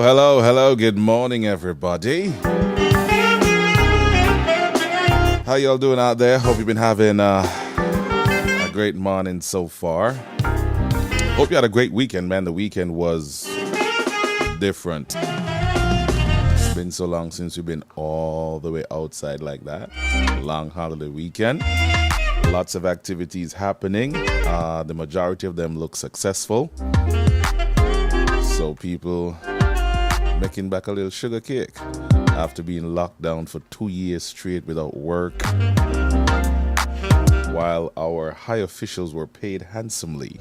Hello. Good morning, everybody. How y'all doing out there? Hope you've been having a great morning so far. Hope you had a great weekend, man. The weekend was different. It's been so long since we've been all the way outside like that. Long holiday weekend. Lots of activities happening. The majority of them look successful. So people making back a little sugar cake after being locked down for 2 years straight without work, while our high officials were paid handsomely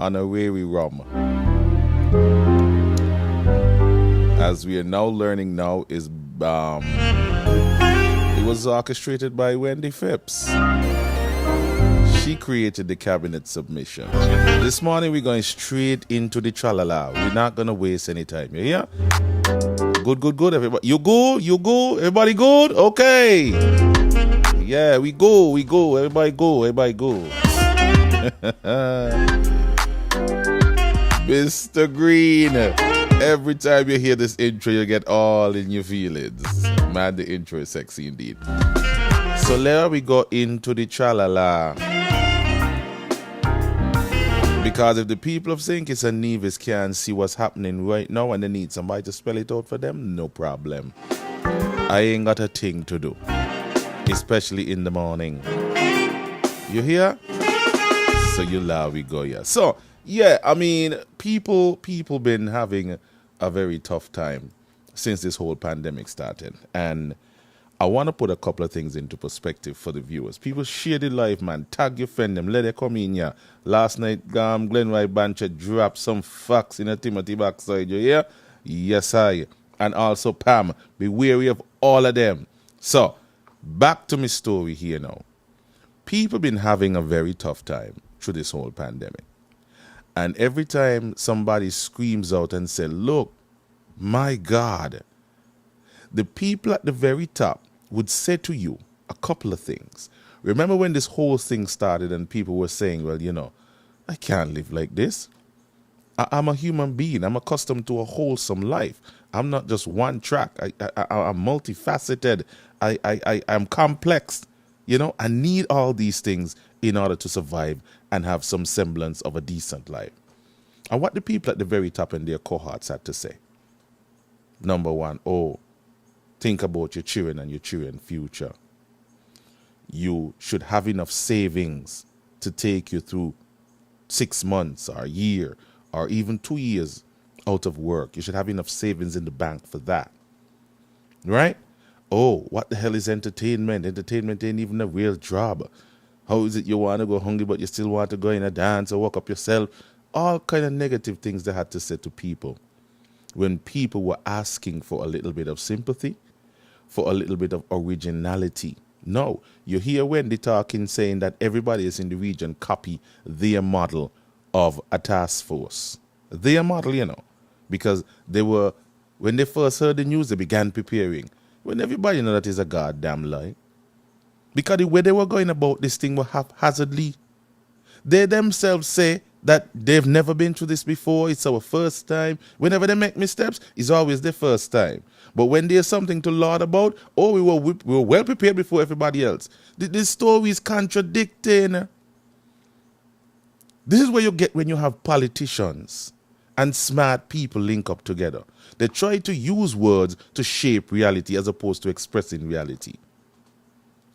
on a weary rum. As we are now learning now is it was orchestrated by Wendy Phipps. She created the cabinet submission. This morning we're going straight into the tralala. We're not going to waste any time. You hear? Good, everybody. You go. Everybody good? Okay. Yeah, we go. Everybody go. Mr. Green. Every time you hear this intro, you get all in your feelings. Man, the intro is sexy indeed. So there we go into the tralala. Because if the people of St. Kitts and Nevis can see what's happening right now and they need somebody to spell it out for them, no problem. I ain't got a thing to do. Especially in the morning. You hear? So you love we go, yeah. So, yeah, I mean, people been having a very tough time since this whole pandemic started. And I want to put a couple of things into perspective for the viewers. People share the life, man. Tag your friend them. Let them come in here. Last night, Glen White Bancher dropped some facts in a Timothy backside. You hear? Yes, I. And also Pam. Be wary of all of them. So, back to my story here now. People been having a very tough time through this whole pandemic. And every time somebody screams out and say, look, my God, the people at the very top would say to you a couple of things. Remember when this whole thing started and people were saying, well, you know, I can't live like this. I'm a human being. I'm accustomed to a wholesome life. I'm not just one track. I'm multifaceted. I'm complex. You know, I need all these things in order to survive and have some semblance of a decent life. And what the people at the very top in their cohorts had to say. Number one, think about your children and your children's future. You should have enough savings to take you through 6 months or a year or even 2 years out of work. You should have enough savings in the bank for that. Right? What the hell is entertainment? Entertainment ain't even a real job. How is it you want to go hungry but you still want to go in a dance or walk up yourself? All kind of negative things they had to say to people. When people were asking for a little bit of sympathy, for a little bit of originality. No, you hear Wendy talking saying that everybody is in the region copy their model of a task force. Their model, you know, because when they first heard the news, they began preparing. When everybody know that is a goddamn lie. Because the way they were going about this thing was haphazardly. They themselves say that they've never been through this before. It's our first time. Whenever they make missteps, it's always their first time. But when there's something to laud about, we were well prepared before everybody else. This story is contradicting. This is what you get when you have politicians and smart people link up together. They try to use words to shape reality as opposed to expressing reality.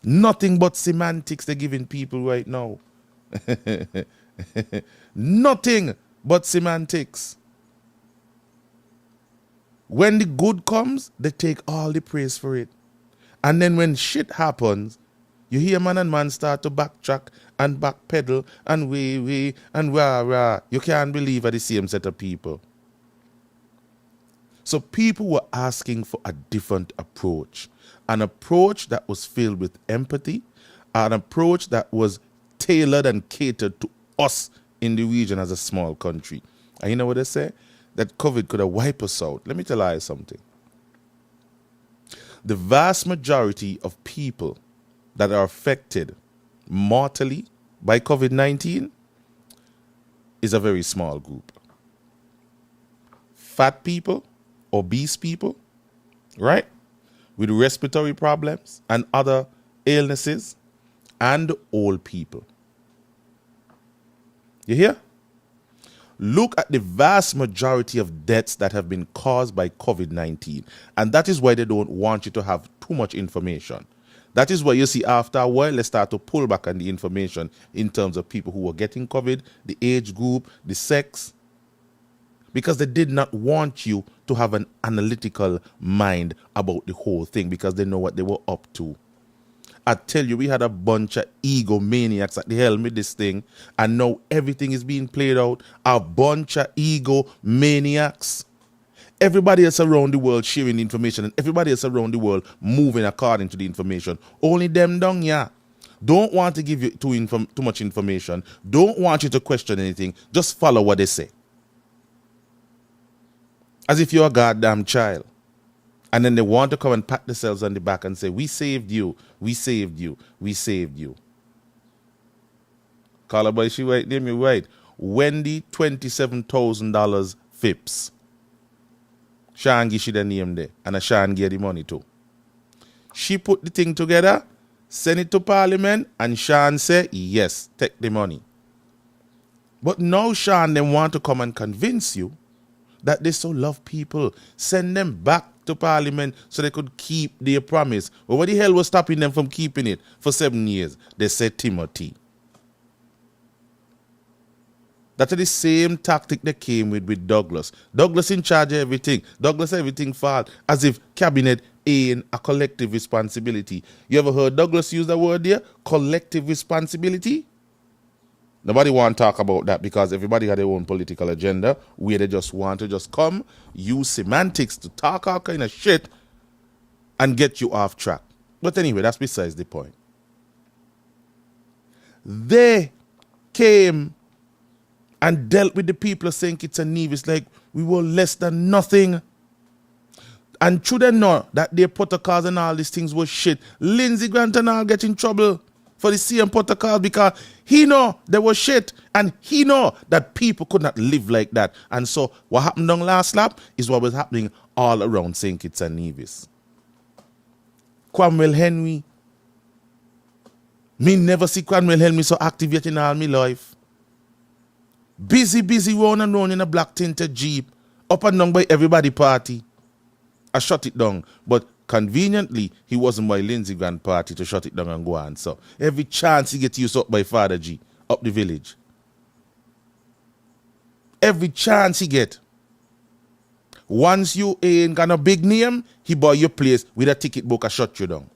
Nothing but semantics they're giving people right now. Nothing but semantics. When the good comes, they take all the praise for it. And then when shit happens, you hear man and man start to backtrack and backpedal and way and rah. You can't believe are the same set of people. So people were asking for a different approach. An approach that was filled with empathy. An approach that was tailored and catered to us in the region as a small country. And you know what they say? That COVID could have wiped us out. Let me tell you something. The vast majority of people that are affected mortally by COVID-19 is a very small group. fat people, obese people, right? With respiratory problems and other illnesses, and old people. You hear? Look at the vast majority of deaths that have been caused by COVID-19. And that is why they don't want you to have too much information. That is why you see after a while, they start to pull back on the information in terms of people who are getting COVID, the age group, the sex, because they did not want you to have an analytical mind about the whole thing because they know what they were up to. I tell you, we had a bunch of egomaniacs at the helm with this thing, and now everything is being played out. A bunch of egomaniacs. Everybody else around the world sharing information, and everybody else around the world moving according to the information. Only them down here. Don't want to give you too much information. Don't want you to question anything. Just follow what they say. As if you're a goddamn child. And then they want to come and pat themselves on the back and say, we saved you, we saved you, we saved you. Call her by she right, name you right. Wendy, $27,000 FIPS. Sean give she the name there. And Sean gave the money too. She put the thing together, send it to Parliament, and Sean say, yes, take the money. But now Sean then want to come and convince you that they so love people. Send them back to Parliament so they could keep their promise. But what the hell was stopping them from keeping it for 7 years? They said Timothy. That's the same tactic they came with Douglas. Douglas in charge of everything. Douglas everything fall as if cabinet ain't a collective responsibility. You ever heard Douglas use the word there? Collective responsibility? Nobody want to talk about that because everybody had their own political agenda where they just want to just come, use semantics to talk all kind of shit and get you off track. But anyway, that's besides the point. They came and dealt with the people of St. Kitts and Nevis like we were less than nothing. And should they know that their protocols and all these things were shit, Lindsey Grant and all get in trouble for the same protocol because he know they were shit and he know that people could not live like that. And so what happened on last lap is what was happening all around St. Kitts and Nevis. Cromwell Henry. Me never see Cromwell Henry so active yet in all my life. Busy round and round in a black tinted Jeep. Up and down by everybody party. I shut it down. But conveniently, he wasn't by Lindsey Grant party to shut it down and go on. So every chance he gets used up by Father G, up the village. Every chance he get. Once you ain't got a big name, he buy your place with a ticket book and shut you down.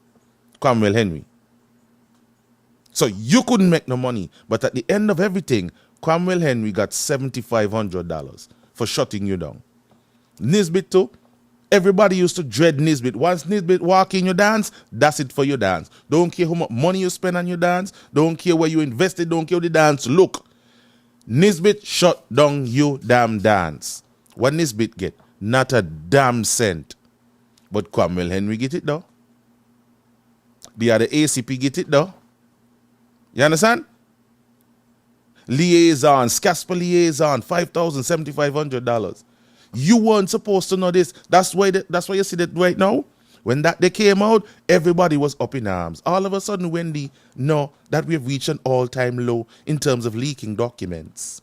Cromwell Henry. So you couldn't make no money. But at the end of everything, Cromwell Henry got $7,500 for shutting you down. Nisbet too. Everybody used to dread Nisbet. Once Nisbet walk in your dance, that's it for your dance. Don't care how much money you spend on your dance. Don't care where you invested. Don't care the dance. Look, Nisbet shut down your damn dance. What Nisbet get? Not a damn cent. But Cromwell Henry get it though. The other ACP get it though. You understand? Liaison, Casper Liaison, $5,000, $7,500. You weren't supposed to know this. That's why you see that right now. When they came out, everybody was up in arms. All of a sudden, Wendy know that we've reached an all-time low in terms of leaking documents.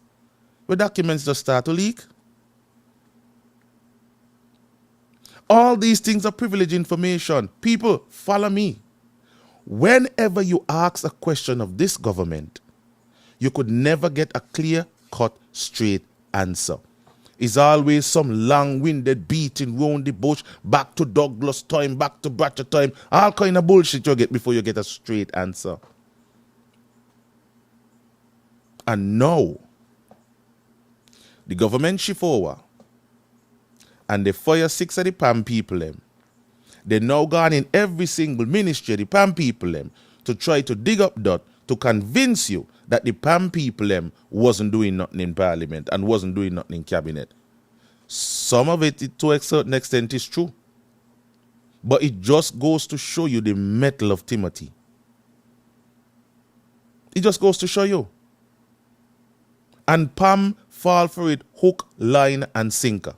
When documents just start to leak. All these things are privileged information. People, follow me. Whenever you ask a question of this government, you could never get a clear-cut, straight answer. It's always some long-winded beating round the bush, back to Douglas time, back to Bratcher time, all kind of bullshit you get before you get a straight answer. And now, the government shift over, and they fire 6 of the PAM people them. They now gone in every single ministry of the PAM people them to try to dig up that to convince you that the PAM people them wasn't doing nothing in Parliament and wasn't doing nothing in Cabinet. Some of it, to a certain extent, is true. But it just goes to show you the mettle of Timothy. It just goes to show you. And PAM fall for it hook, line, and sinker.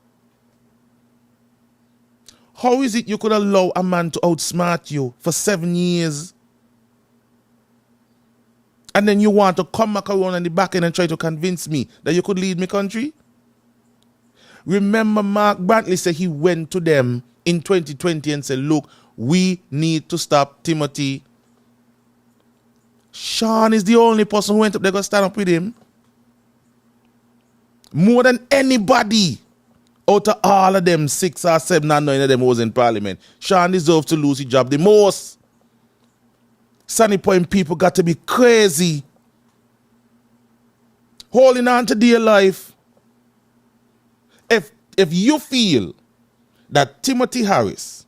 How is it you could allow a man to outsmart you for 7 years? And then you want to come back around on the back end and try to convince me that you could lead my country? Remember, Mark Brantley said he went to them in 2020 and said, look, we need to stop Timothy. Sean is the only person who went up there to stand up with him. More than anybody out of all of them, 6 or 7 or 9 of them was in parliament. Sean deserves to lose his job the most. Sunny Point people got to be crazy. Holding on to their life. If you feel that Timothy Harris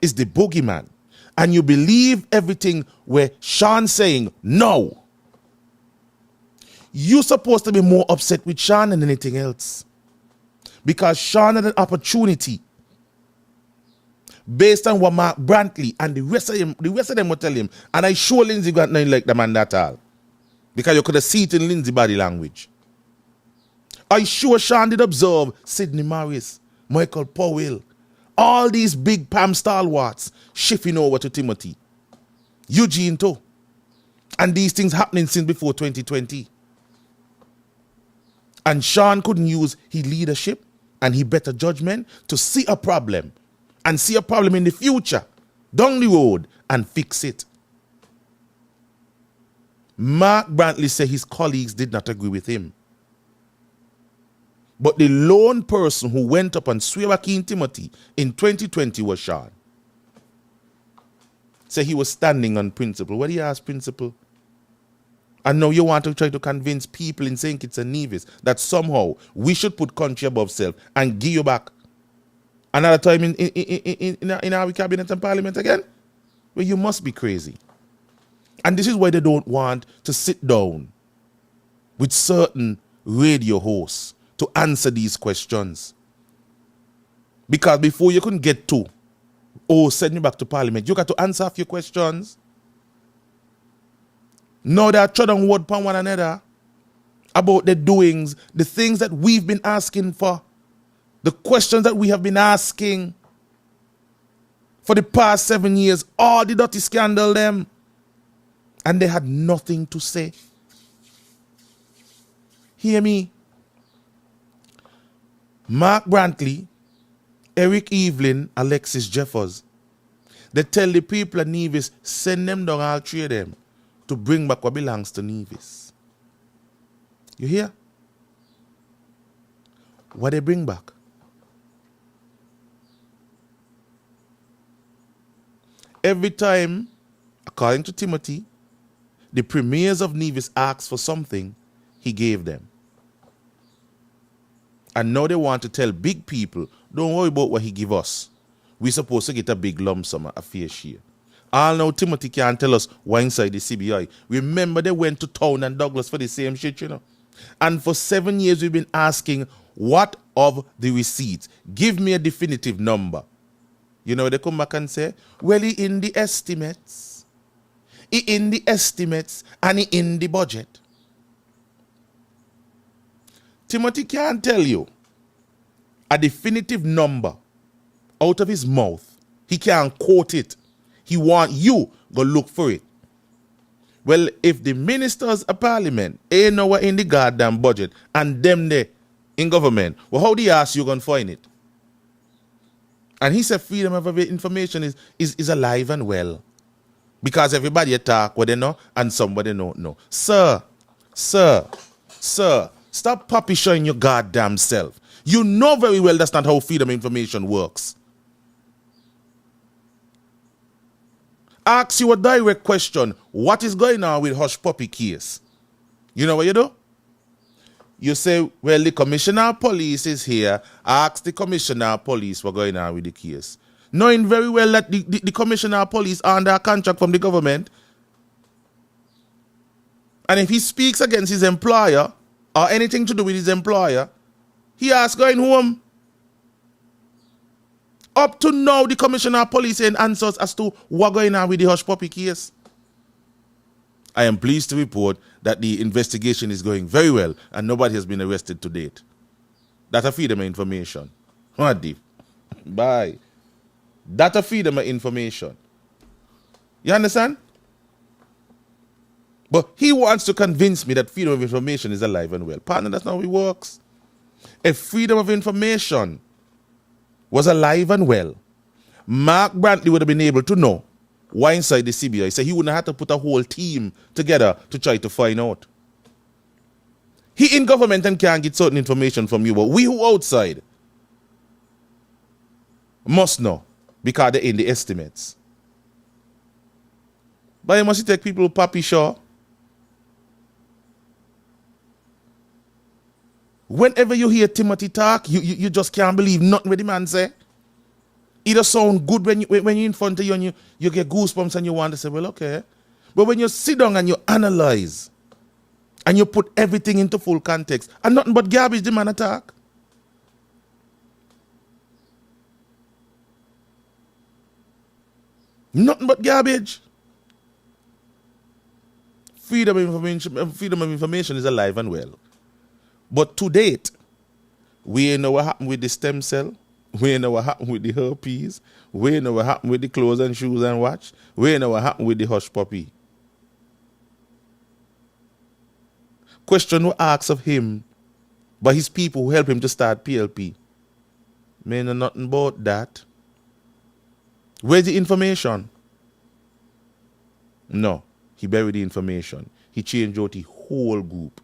is the boogeyman and you believe everything where Sean's saying no, you're supposed to be more upset with Sean than anything else. Because Sean had an opportunity based on what Mark Brantley and the rest of them will tell him. And I sure Lindsay got nothing like the man that all. Because you could have seen it in Lindsay body language. I sure Sean did observe Sidney Morris, Michael Powell, all these big Pam stalwarts shifting over to Timothy. Eugene too. And these things happening since before 2020. And Sean couldn't use his leadership and his better judgment to see a problem and see a problem in the future, down the road, and fix it. Mark Brantley said his colleagues did not agree with him. But the lone person who went up and swore back in Timothy in 2020 was Sean. Said he was standing on principle. What do you ask principle? And now you want to try to convince people in St. Kitts and Nevis that somehow we should put country above self and give you back another time in our cabinet and parliament again? Well, you must be crazy. And this is why they don't want to sit down with certain radio hosts to answer these questions. Because before you couldn't get to, send you back to parliament, you got to answer a few questions. Now they are treading word upon one another about the doings, the things that we've been asking for, the questions that we have been asking for the past 7 years, all the dirty scandal them, and they had nothing to say. Hear me? Mark Brantley, Eric Evelyn, Alexis Jeffers, they tell the people of Nevis, send them down, all 3 of them, to bring back what belongs to Nevis. You hear? What they bring back? Every time, according to Timothy, the premiers of Nevis asked for something, he gave them. And now they want to tell big people, don't worry about what he give us. We're supposed to get a big lump sum, a fair share. All now Timothy can't tell us why inside the CBI. Remember they went to town and Douglas for the same shit, you know. And for 7 years we've been asking, what of the receipts? Give me a definitive number. You know, they come back and say, well, he in the estimates. He in the estimates and he in the budget. Timothy can't tell you a definitive number out of his mouth. He can't quote it. He want you go look for it. Well, if the ministers of parliament ain't nowhere in the goddamn budget and them there in government, well, how do you ask you going to find it? And he said freedom of information is alive and well. Because everybody talk what they know and somebody don't know. Sir, stop puppy showing your goddamn self. You know very well that's not how freedom of information works. Ask you a direct question. What is going on with Hush Puppy case? You know what you do? You say, well, the commissioner of police is here. Ask the commissioner of police what's going on with the case. Knowing very well that the commissioner of police are under a contract from the government. And if he speaks against his employer or anything to do with his employer, he has going home. Up to now, the commissioner of police ain't answers as to what's going on with the Hush Puppy case. I am pleased to report that the investigation is going very well and nobody has been arrested to date. That's a freedom of information. What deep? Bye. That's a freedom of information. You understand? But he wants to convince me that freedom of information is alive and well. Partner, that's not how it works. If freedom of information was alive and well, Mark Brantley would have been able to know why inside the CBI. So he wouldn't have to put a whole team together to try to find out. He in government and can't get certain information from you, but we who outside must know because they're in the estimates. But you must take people Papi Shaw. Whenever you hear Timothy talk, you just can't believe nothing what the man say. It does sound good when you're in front of you and you get goosebumps and you want to say, well, okay. But when you sit down and you analyze and you put everything into full context, and nothing but garbage the man attack. Nothing but garbage. Freedom of information is alive and well. But to date, we know what happened with the stem cell. We know what happened with the herpes. We know what happened with the clothes and shoes and watch. We know what happened with the hush puppy. Question who asks of him by his people who help him to start PLP. Me know nothing about that. Where's the information? No, he buried the information. He changed out the whole group.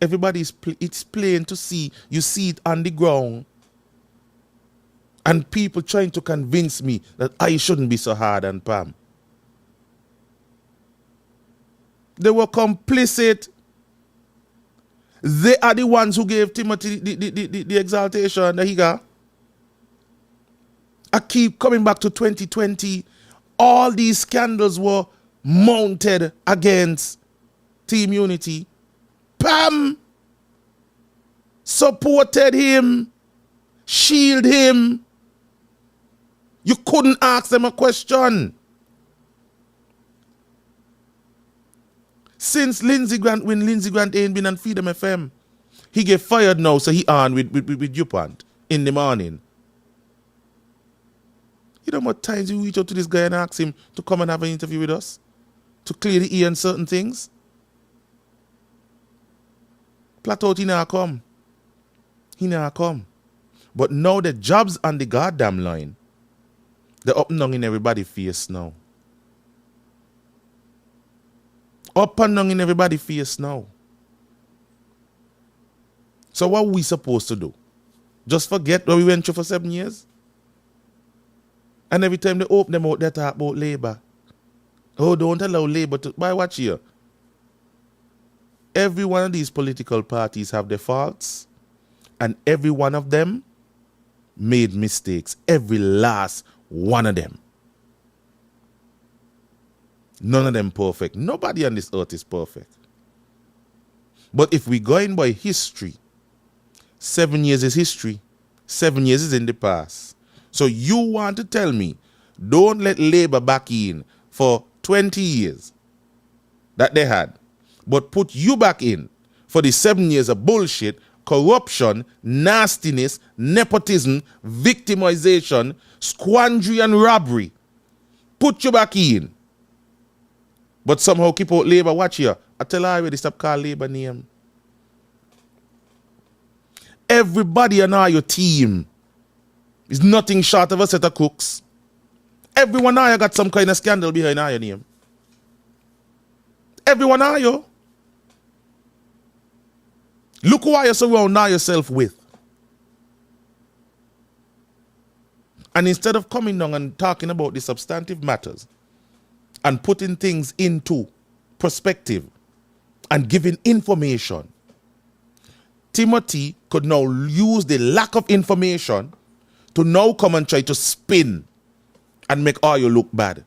It's plain to see. You see it on the ground. And people trying to convince me that I shouldn't be so hard on Pam. They were complicit. They are the ones who gave Timothy the exaltation that he got. I keep coming back to 2020. All these scandals were mounted against Team Unity. Pam supported him, shield him. You couldn't ask them a question. Since Lindsey Grant, when Lindsey Grant ain't been on Freedom FM, he get fired now, so he on with DuPont in the morning. You know how much times you reach out to this guy and ask him to come and have an interview with us? To clear the ear on certain things? Flat out, he never come. He never come. But now the job's on the goddamn line. They're up and down in everybody's face now. Up and down in everybody's face now. So what are we supposed to do? Just forget what we went through for 7 years? And every time they open them out, they talk about Labour. Oh, don't allow Labour to... Why watch here? Every one of these political parties have their faults. And every one of them made mistakes. Every last one of them. None of them perfect. Nobody on this earth is perfect. But if we go in by history, 7 years is history. 7 years is in the past. So you want to tell me, don't let Labour back in for 20 years that they had, but put you back in for the 7 years of bullshit, corruption, nastiness, nepotism, victimization, squandering and robbery. Put you back in. But somehow keep out Labour. Watch here. I tell you already, stop calling Labour name. Everybody on our your team is nothing short of a set of cooks. Everyone now got some kind of scandal behind our name. Everyone now you. Look who you surround now yourself with. And instead of coming down and talking about the substantive matters and putting things into perspective and giving information, Timothy could now use the lack of information to now come and try to spin and make all you look bad.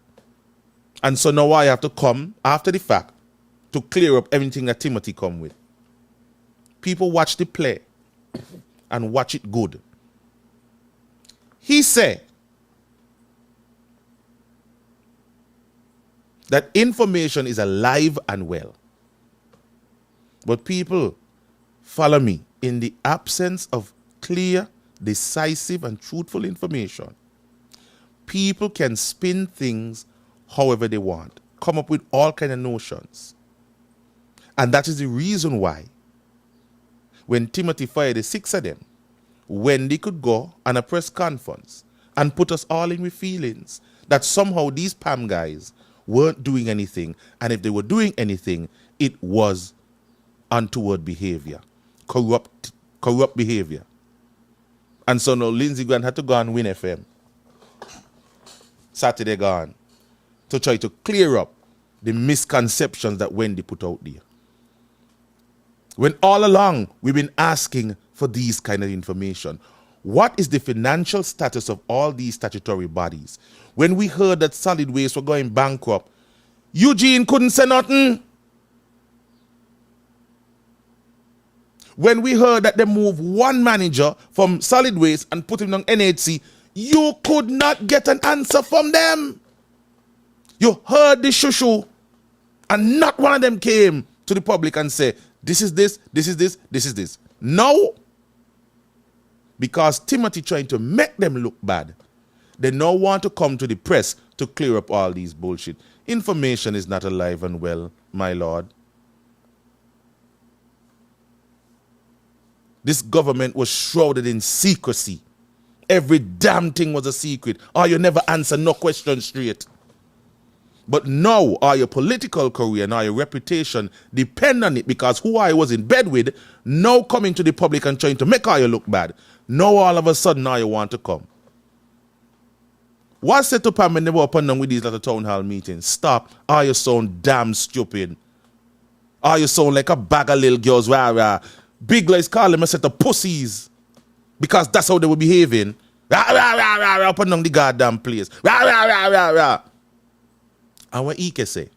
And so now I have to come after the fact to clear up everything that Timothy come with. People watch the play and watch it good. He said that information is alive and well. But people, follow me, in the absence of clear, decisive, and truthful information, people can spin things however they want, come up with all kind of notions. And that is the reason why when Timothy fired the 6 of them, when they could go on a press conference and put us all in with feelings that somehow these PAM guys weren't doing anything, and if they were doing anything, it was untoward behavior, corrupt behavior. And so now Lindsey Grant had to go and Win FM, Saturday gone, to try to clear up the misconceptions that Wendy put out there. When all along we've been asking for these kind of information. What is the financial status of all these statutory bodies? When we heard that solid waste were going bankrupt, Eugene couldn't say nothing. When we heard that they moved one manager from solid waste and put him on NHC, you could not get an answer from them. You heard the shushu, and not one of them came to the public and say, this is this, this is this, this is this. No. Because Timothy trying to make them look bad, they now want to come to the press to clear up all these bullshit. Information is not alive and well, my lord. This government was shrouded in secrecy. Every damn thing was a secret. Or you never answer no question straight. But now, or your political career and your reputation depend on it, because who I was in bed with now coming to the public and trying to make all you look bad. Now all of a sudden now you want to come. What said to Pam when they were up and down with these little town hall meetings? Stop. Or you sound damn stupid. Or you sound like a bag of little girls. Rah, rah. Big guys call them a set of pussies. Because that's how they were behaving. Rah, rah, rah, rah, rah, up and down the goddamn place. Rah, rah, rah, rah, rah. And what he can say,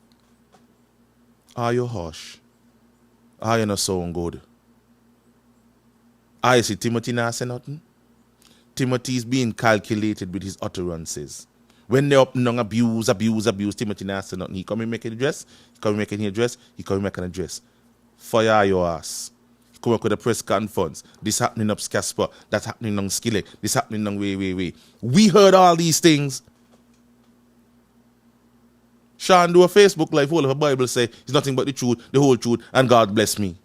are you hush? Are you not sound good? I see Timothy not say nothing. Timothy is being calculated with his utterances. When they up and abuse, Timothy not say nothing. He come and make an address, he come and make an address, he come and make an address. Fire your ass. He come up with a press conference. This happening up Scasper, that's happening on Skillet, this happening on way. We heard all these things. Sean do a Facebook live, all of a Bible say, it's nothing but the truth, the whole truth, and God bless me.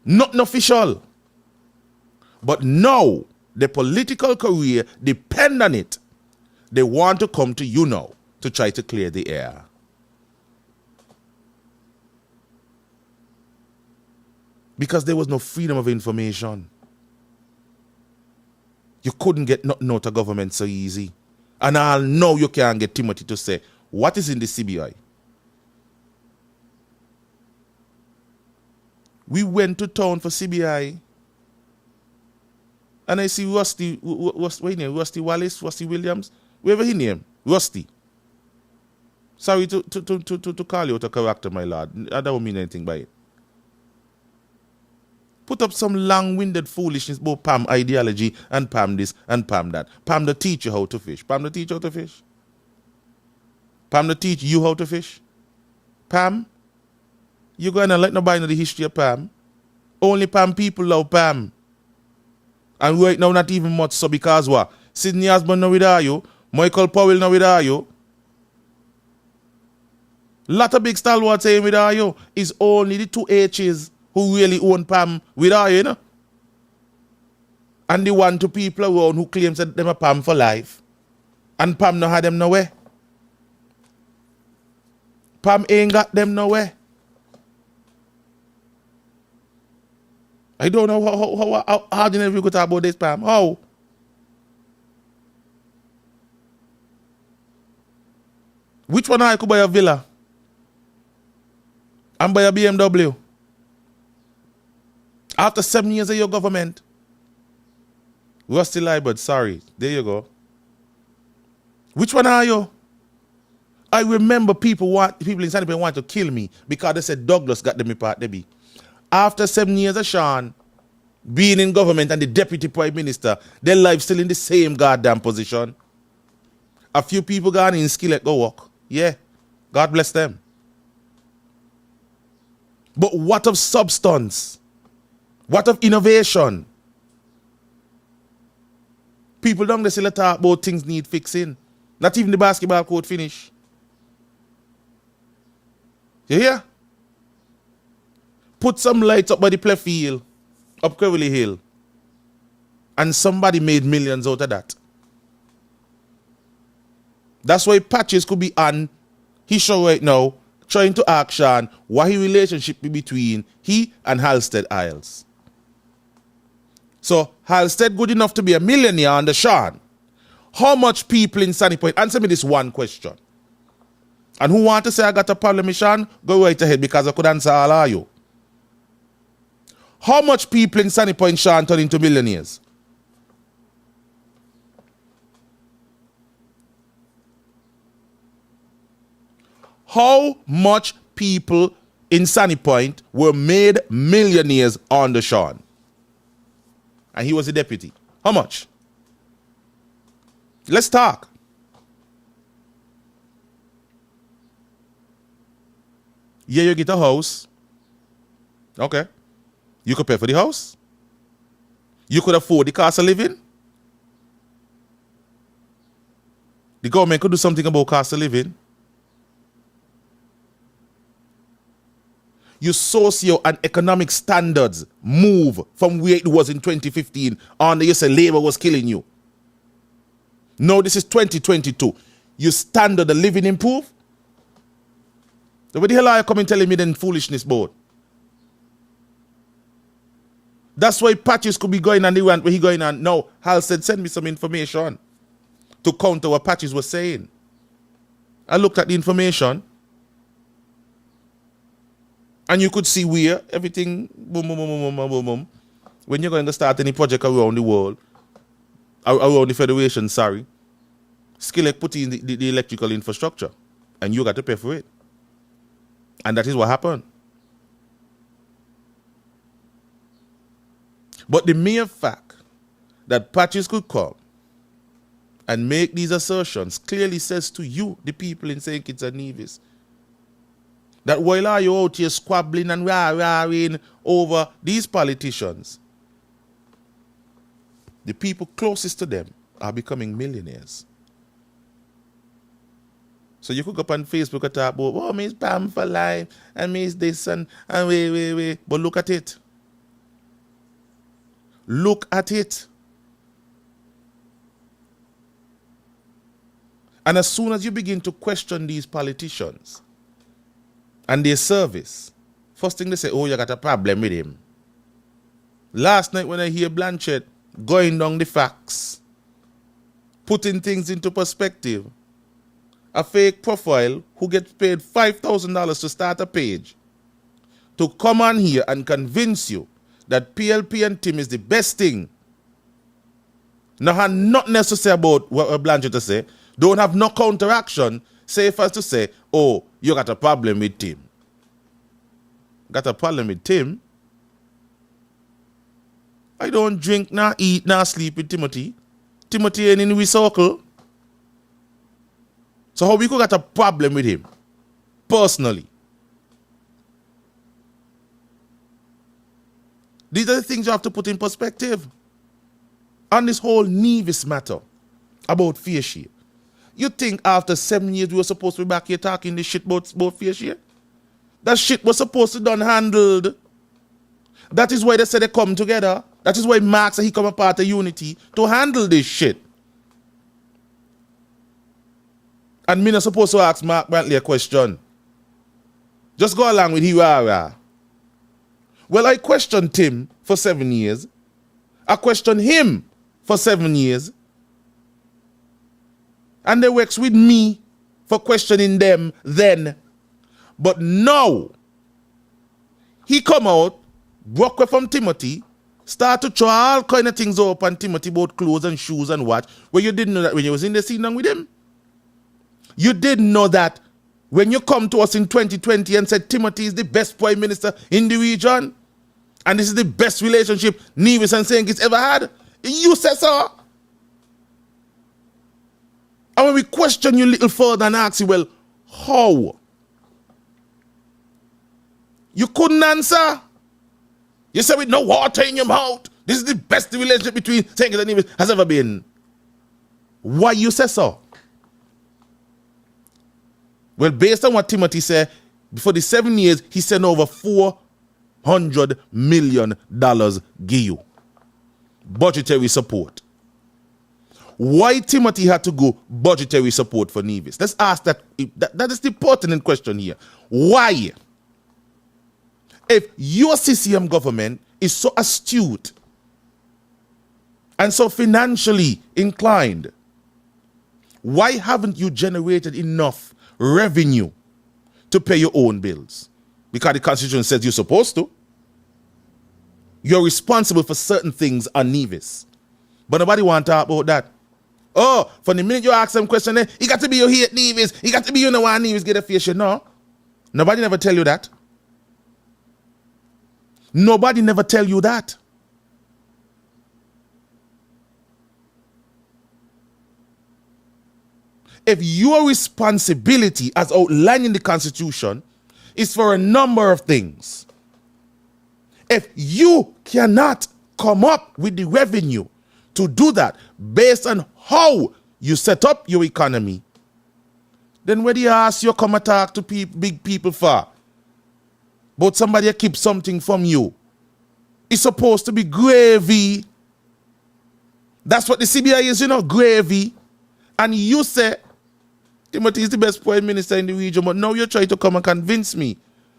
Nothing official. But now, the political career depend on it. They want to come to you now to try to clear the air. Because there was no freedom of information. You couldn't get nothing out of government so easy. And I know you can't get Timothy to say, what is in the CBI? We went to town for CBI. And I see Rusty Wallace, Rusty Williams, whoever he name, Rusty. Sorry to call you out a character, my lord. I don't mean anything by it. Put up some long-winded foolishness about Pam ideology and Pam this and Pam that. Pam the teach you how to fish. Pam the teach you how to fish. Pam the teach you how to fish. Pam, you're going to let nobody know the history of Pam. Only Pam people love Pam. And right now not even much so, because what? Sidney Osborne now with you. Michael Powell now with you. Lot of big stalwarts saying with you. It's only the two H's who really own Pam with you know? And the 1 2 people around who claims that them a Pam for life. And Pam no had them nowhere. Pam ain't got them nowhere. I don't know how do you go talk about this, Pam? How? Which one I could buy a villa? And buy a BMW? After 7 years of your government. Rusty Liebert, sorry. There you go. Which one are you? I remember people inside the want to kill me because they said Douglas got them part they be. After 7 years of Sean being in government and the deputy prime minister, their life still in the same goddamn position. A few people gone in Skillet go work. Yeah. God bless them. But what of substance? What of innovation? People don't necessarily talk about things need fixing. Not even the basketball court finish. You hear? Put some lights up by the play field, up Cleverly Hill. And somebody made millions out of that. That's why Patches could be on his show right now, trying to ask Sean what his relationship be between he and Halstead Isles. So Halstead good enough to be a millionaire under Sean. How much people in Sunny Point? Answer me this one question. And who want to say I got a problem with Sean? Go right ahead because I could answer all of you. How much people in Sunny Point Sean turned into millionaires? How much people in Sunny Point were made millionaires under Sean? And he was a deputy. How much? Let's talk. Yeah, you get a house. Okay. You could pay for the house. You could afford the cost of living. The government could do something about cost of living. Your socio and economic standards move from where it was in 2015 on. You say labor was killing you. No, this is 2022. Your standard of living improve. So what the hell are you coming telling me then foolishness about? That's why Patches could be going on the rant where he going on. No, Hal said send me some information to counter what Patches was saying. I looked at the information. And you could see where everything, boom, boom, boom, boom, boom, boom, boom. When you're going to start any project around the world, around the Federation, Skillet put in the electrical infrastructure. And you got to pay for it. And that is what happened. But the mere fact that Patches could come and make these assertions clearly says to you, the people in St. Kitts and Nevis, that while are you out here squabbling and rah-rahing over these politicians, the people closest to them are becoming millionaires. So you could go up on Facebook and talk about, oh, Miss Pam for life, and Miss this, and wait. But look at it. Look at it. And as soon as you begin to question these politicians, and their service, first thing they say, oh, you got a problem with him. Last night when I hear Blanchett going down the facts, putting things into perspective, a fake profile who gets paid $5,000 to start a page, to come on here and convince you that PLP and Tim is the best thing. Now have nothing else to say about what Blanchett to say. Don't have no counteraction. Safe as to say, oh, you got a problem with Tim. Got a problem with Tim? I don't drink, nor eat, nor sleep with Timothy. Timothy ain't in we circle. So how we could got a problem with him? Personally. These are the things you have to put in perspective. On this whole Nevis matter about fair share. You think after 7 years we were supposed to be back here talking this shit about fair share? That shit was supposed to be done handled. That is why they said they come together. That is why Mark said he come a part of Unity to handle this shit. And me not supposed to ask Mark Brantley a question. Just go along with Hiwara. Well, I questioned Tim for 7 years. I questioned him for 7 years. And they works with me for questioning them then. But now, he come out, broke away from Timothy, start to try all kind of things up on Timothy about clothes and shoes and what, where you didn't know that when you was in the scene with him. You didn't know that when you come to us in 2020 and said Timothy is the best prime minister in the region, and this is the best relationship Nevis and St. Kitts ever had. You said so. And when we question you a little further and ask you, well, how? You couldn't answer. You said with no water in your mouth, this is the best relationship between St. Kitts and Nevis has ever been. Why you say so? Well, based on what Timothy said, for the 7 years, he sent over $400 million give you. Budgetary support. Why Timothy had to go budgetary support for Nevis? Let's ask that. That is the pertinent question here. Why? If your CCM government is so astute and so financially inclined, why haven't you generated enough revenue to pay your own bills? Because the Constitution says you're supposed to. You're responsible for certain things on Nevis. But nobody want to talk about that. Oh, from the minute you ask them question, he got to be you hate Nevis. He got to be you know why Nevis get a face. No. Nobody never tell you that. Nobody never tell you that. If your responsibility as outlined in the Constitution is for a number of things, if you cannot come up with the revenue to do that based on how you set up your economy, then where do you ask you come and talk to big people for? But somebody keep something from you. It's supposed to be gravy. That's what the CBI is, gravy. And you say, Timothy is the best prime minister in the region, but now you're trying to come and convince me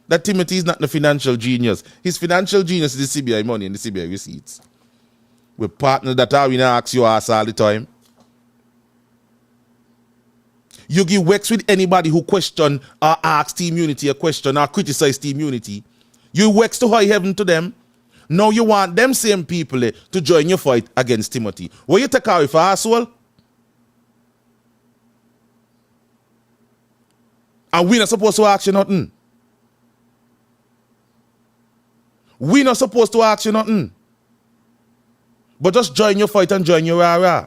that Timothy is not the financial genius. His financial genius is the CBI money and the CBI receipts. We're partners that are going to ask you ass all the time. You give works with anybody who question or ask Team Unity a question or criticize Team Unity. You works to high heaven to them. Now you want them same people to join your fight against Timothy. What you take out for asshole? And we're not supposed to ask you nothing. We're not supposed to ask you nothing. But just join your fight and join your rah-rah.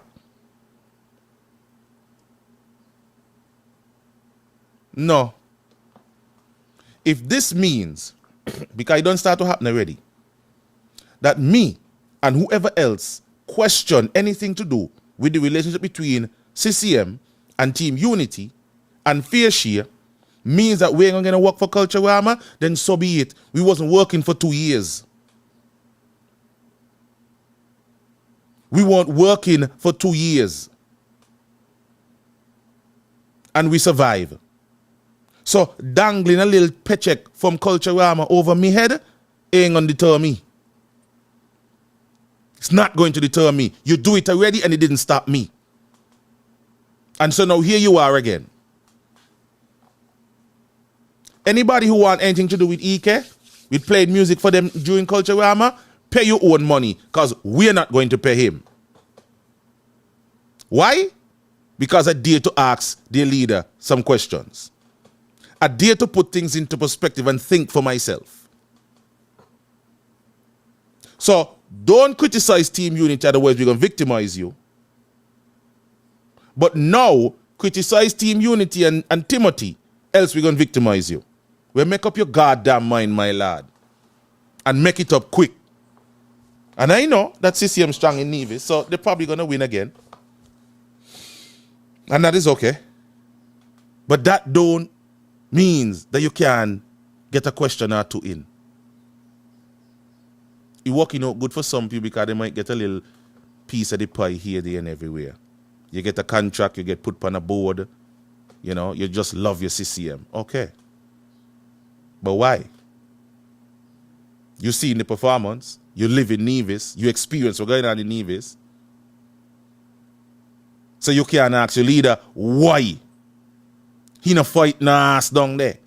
No. If this means, because it don't start to happen already, that me and whoever else question anything to do with the relationship between CCM and Team Unity and fair share means that we ain't going to work for Culture Rama, then so be it. We wasn't working for 2 years. We weren't working for 2 years. And we survive. So dangling a little paycheck from Culture Rama over me head ain't going to deter me. It's not going to deter me. You do it already and it didn't stop me. And so now here you are again. Anybody who want anything to do with EK, with playing music for them during Culture Rama, pay your own money because we're not going to pay him. Why? Because I dare to ask their leader some questions. I dare to put things into perspective and think for myself. So don't criticize Team Unity, otherwise we're going to victimize you. But now, criticize Team Unity and Timothy, else we're going to victimize you. Well, make up your goddamn mind, my lad. And make it up quick. And I know that CCM strong in Nevis, so they're probably going to win again. And that is okay. But that don't means that you can get a question or two in. It's working out good for some people because they might get a little piece of the pie here, there, and everywhere. You get a contract, you get put on a board, you just love your CCM. Okay. But why? You see in the performance, you live in Nevis, you experience what's going on in Nevis. So you can't ask your leader, why? He no fight no ass down there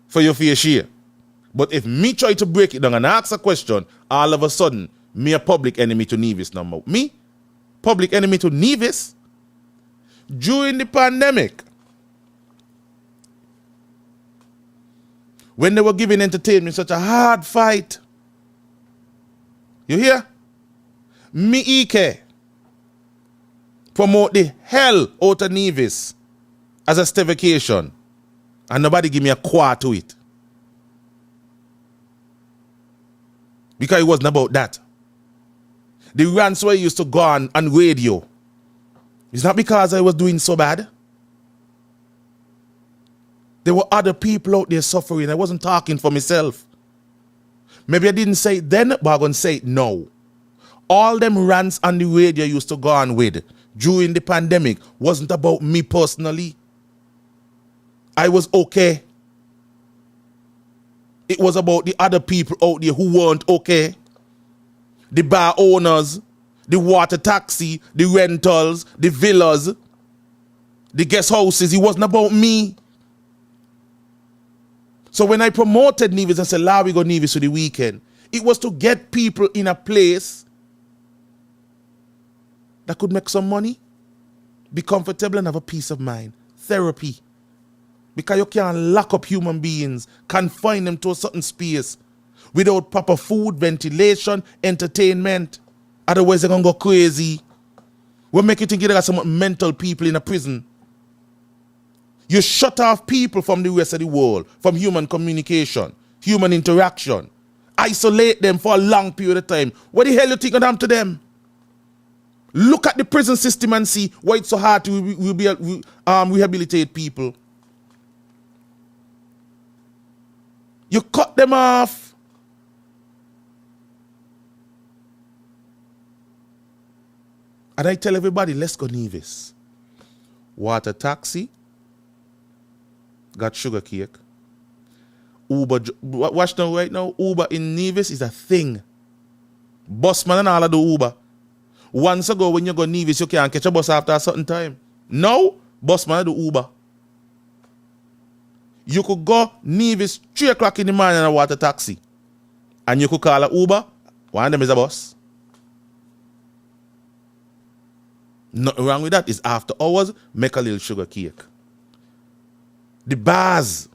for your fair share. But if me try to break it down and ask a question, all of a sudden, me a public enemy to Nevis number. Me? Public enemy to Nevis? During the pandemic, when they were giving entertainment such a hard fight, you hear? Me EK promote the hell out of Nevis as a staycation, and nobody give me a quarter to it. Because it wasn't about that. The rants were used to go on radio It's not because I was doing so bad. There were other people out there suffering. I wasn't talking for myself. Maybe I didn't say it then, but I'm going to say it now. All them rants on the radio used to go on with during the pandemic wasn't about me personally. I was okay. It was about the other people out there who weren't okay. The bar owners, the water taxi, the rentals, the villas, the guest houses. It wasn't about me. So when I promoted Nevis and said, "La, we go Nevis for the weekend," it was to get people in a place that could make some money, be comfortable and have a peace of mind. Therapy. Because you can't lock up human beings, confine them to a certain space without proper food, ventilation, entertainment. Otherwise they're going to go crazy. What make you think you got some mental people in a prison? You shut off people from the rest of the world, from human communication, human interaction. Isolate them for a long period of time. What the hell you think of them to them? Look at the prison system and see why it's so hard to rehabilitate people. You cut them off. And I tell everybody, let's go Nevis. Water taxi. Got sugar cake. Uber, watch now right now, Uber in Nevis is a thing. Busman and all of the Uber. Once ago when you go Nevis, you can't catch a bus after a certain time. Now, busman do Uber. You could go Nevis 3 o'clock in the morning in a water taxi. And you could call a Uber. One of them is a bus. Nothing wrong with that. It's after hours, make a little sugar cake. The bars.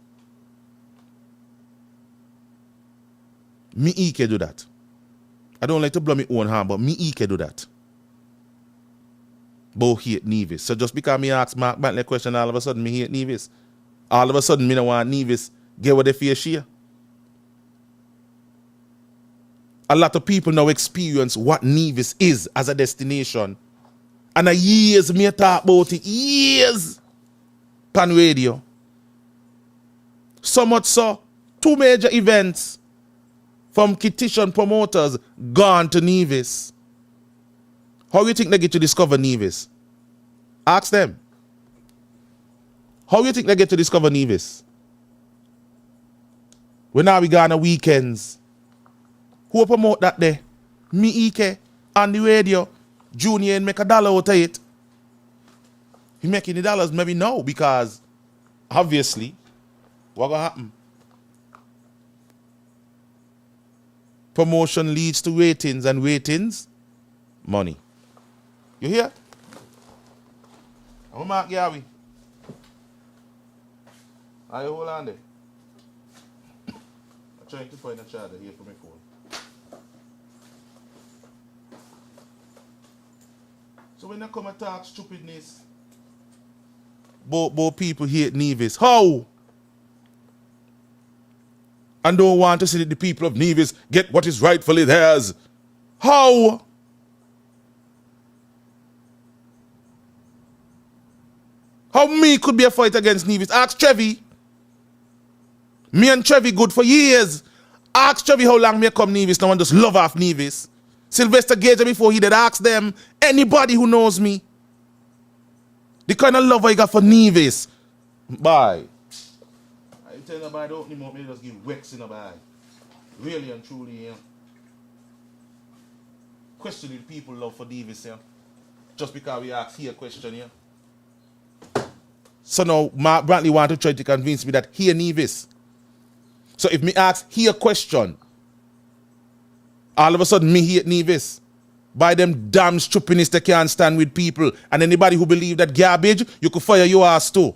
Me Ike do that. I don't like to blow my own hand, but me Ike do that. Both hate Nevis. So just because me ask Mark Bentley a question, all of a sudden me hate Nevis. All of a sudden me don't want Nevis get what they fair share. A lot of people now experience what Nevis is as a destination. And a years me talk about it. Years. Pan radio. So much so, 2 major events from Kittition promoters gone to Nevis. How do you think they get to discover Nevis? Ask them. How do you think they get to discover Nevis? When now we go on the weekends. Who promote that there? Me Ike on the radio. Junior and make $1 out of it. He making the dollars maybe now because obviously what gonna happen? Promotion leads to ratings and ratings, money. You hear? I'm Mark Garvey. Are you hold on there? I'm trying to find a charger here for my phone. So when I come and talk stupidness, both people hate Nevis. How? And don't want to see that the people of Nevis get what is rightfully theirs. How? How me could be a fight against Nevis? Ask Trevi. Me and Trevi good for years. Ask Trevi how long me come Nevis. No one just love off Nevis. Sylvester Gage before he did ask them. Anybody who knows me. The kind of love I got for Nevis. Bye. I tell you about don't anymore, me just give wax in a bag. Really and truly, yeah. Question the people love for Nevis, yeah. Just because we ask here a question, yeah. So now Mark Brantley want to try to convince me that here Nevis. So if me ask here a question, all of a sudden me hate Nevis. By them damn stupidness they can't stand with people. And anybody who believe that garbage, you could fire your ass too.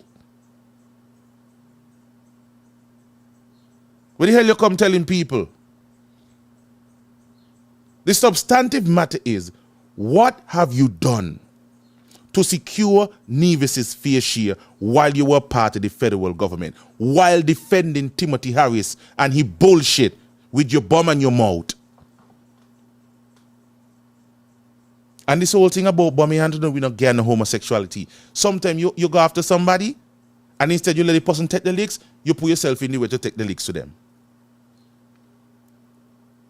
What the hell you come telling people? The substantive matter is, what have you done to secure Nevis's fair share while you were part of the federal government, while defending Timothy Harris and he bullshit with your bum and your mouth? And this whole thing about bumming hand to know we not getting homosexuality. Sometimes you go after somebody, and instead you let the person take the licks, you put yourself in the way to take the licks to them.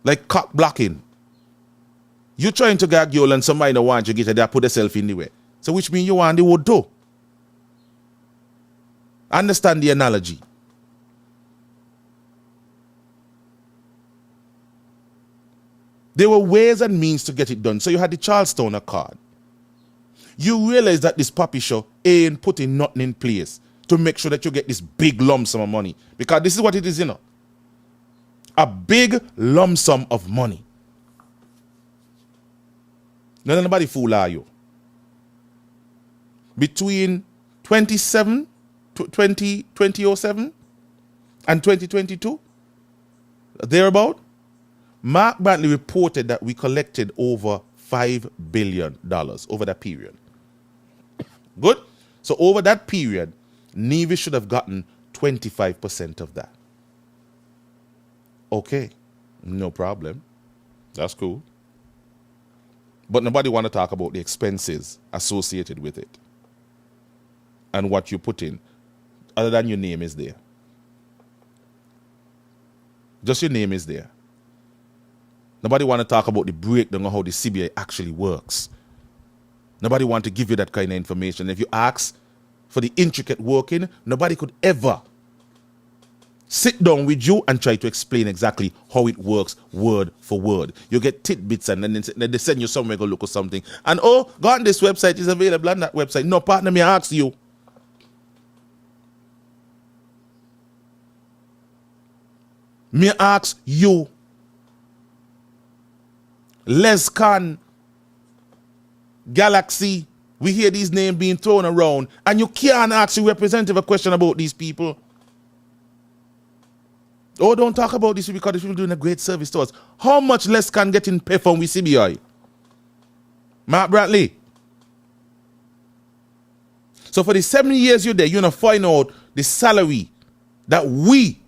Like cock blocking. You trying to get a girl and somebody don't want you to get her, they put themselves in the way. So which means you want the wood too. Understand the analogy. There were ways and means to get it done. So you had the Charlestown Accord. You realize that this puppy show ain't putting nothing in place to make sure that you get this big lump sum of money. Because this is what it is, you know. A big lump sum of money. Not nobody fool are you. Between 2007 and 2022, thereabout, Mark Brantley reported that we collected over $5 billion over that period. Good? So over that period, Nevis should have gotten 25% of that. Okay, no problem. That's cool. But nobody want to talk about the expenses associated with it and what you put in, other than your name is there. Just your name is there. Nobody want to talk about the breakdown of how the CBI actually works. Nobody want to give you that kind of information. If you ask for the intricate working, nobody could ever sit down with you and try to explain exactly how it works word for word. You get tidbits and then they send you somewhere to look at something. And oh, go on this website, is available on that website. No, partner, me ask you. Me ask you. SKN, Galaxy, we hear these names being thrown around, and you can't ask your representative a question about these people. Oh, don't talk about this because these people doing a great service to us. How much SKN getting paid from CBI? Mark Brantley. So for the 7 years you're there, you're going to find out the salary that we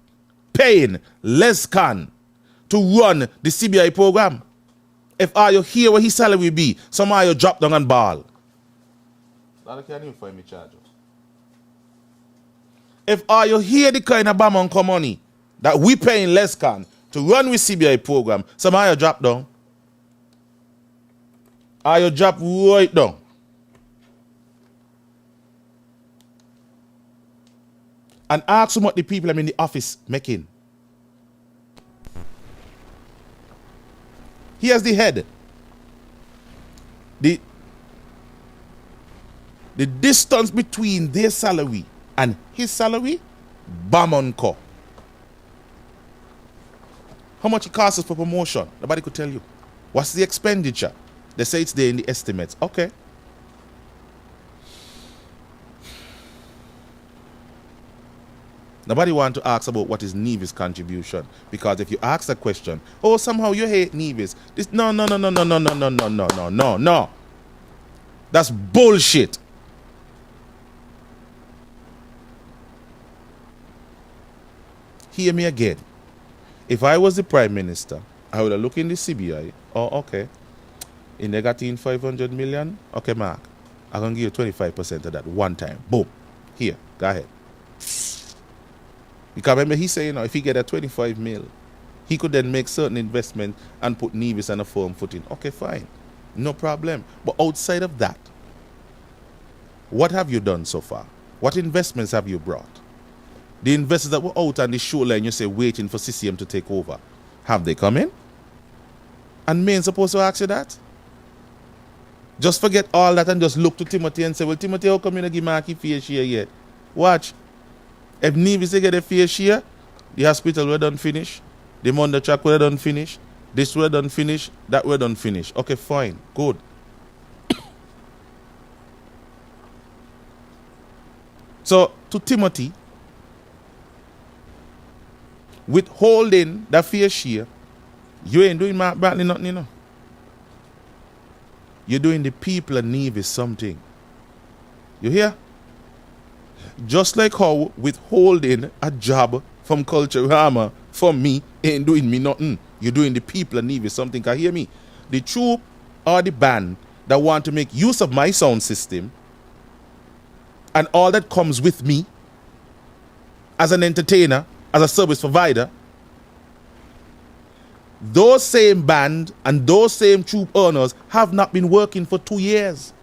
paying SKN to run the CBI program. If you hear what his salary be, somehow you drop down and ball. That can't even find me charge. If you hear the kind of Bamonco money that we paying SKN to run with CBI program, somehow you drop down. Or you drop right down. And ask them what the people I'm in the office making. Here's the head. The distance between their salary and his salary, Bamonco. How much it costs us for promotion? Nobody could tell you. What's the expenditure? They say it's there in the estimates. Okay. Nobody want to ask about what is Nevis' contribution. Because if you ask that question, oh, somehow you hate Nevis. This no. That's bullshit. Hear me again. If I was the Prime Minister, I would have looked in the CBI. Oh, okay. In they got in 500 million. Okay, Mark. I'm going to give you 25% of that one time. Boom. Here. Go ahead. Because remember he said, if he get a 25 mil, he could then make certain investment and put Nevis on a firm footing. Okay, fine. No problem. But outside of that, what have you done so far? What investments have you brought? The investors that were out on the shoreline, you say, waiting for CCM to take over, have they come in? And me ain't supposed to ask you that? Just forget all that and just look to Timothy and say, well, Timothy, how come you not give Marky fair share yet? Watch. If Nevis get a fair share, the hospital will done finish, the Monday track will done finish, this will done finish, that will done finish. Okay, fine, good. So, to Timothy, withholding that fair share, you ain't doing Mark Brantley nothing, you know. You're doing the people of Nevis something. You hear? Just like how withholding a job from Culturama for me ain't doing me nothing. You're doing the people of Nevis something. Can you hear me? The troop or the band that want to make use of my sound system and all that comes with me as an entertainer, as a service provider, those same band and those same troop owners have not been working for 2 years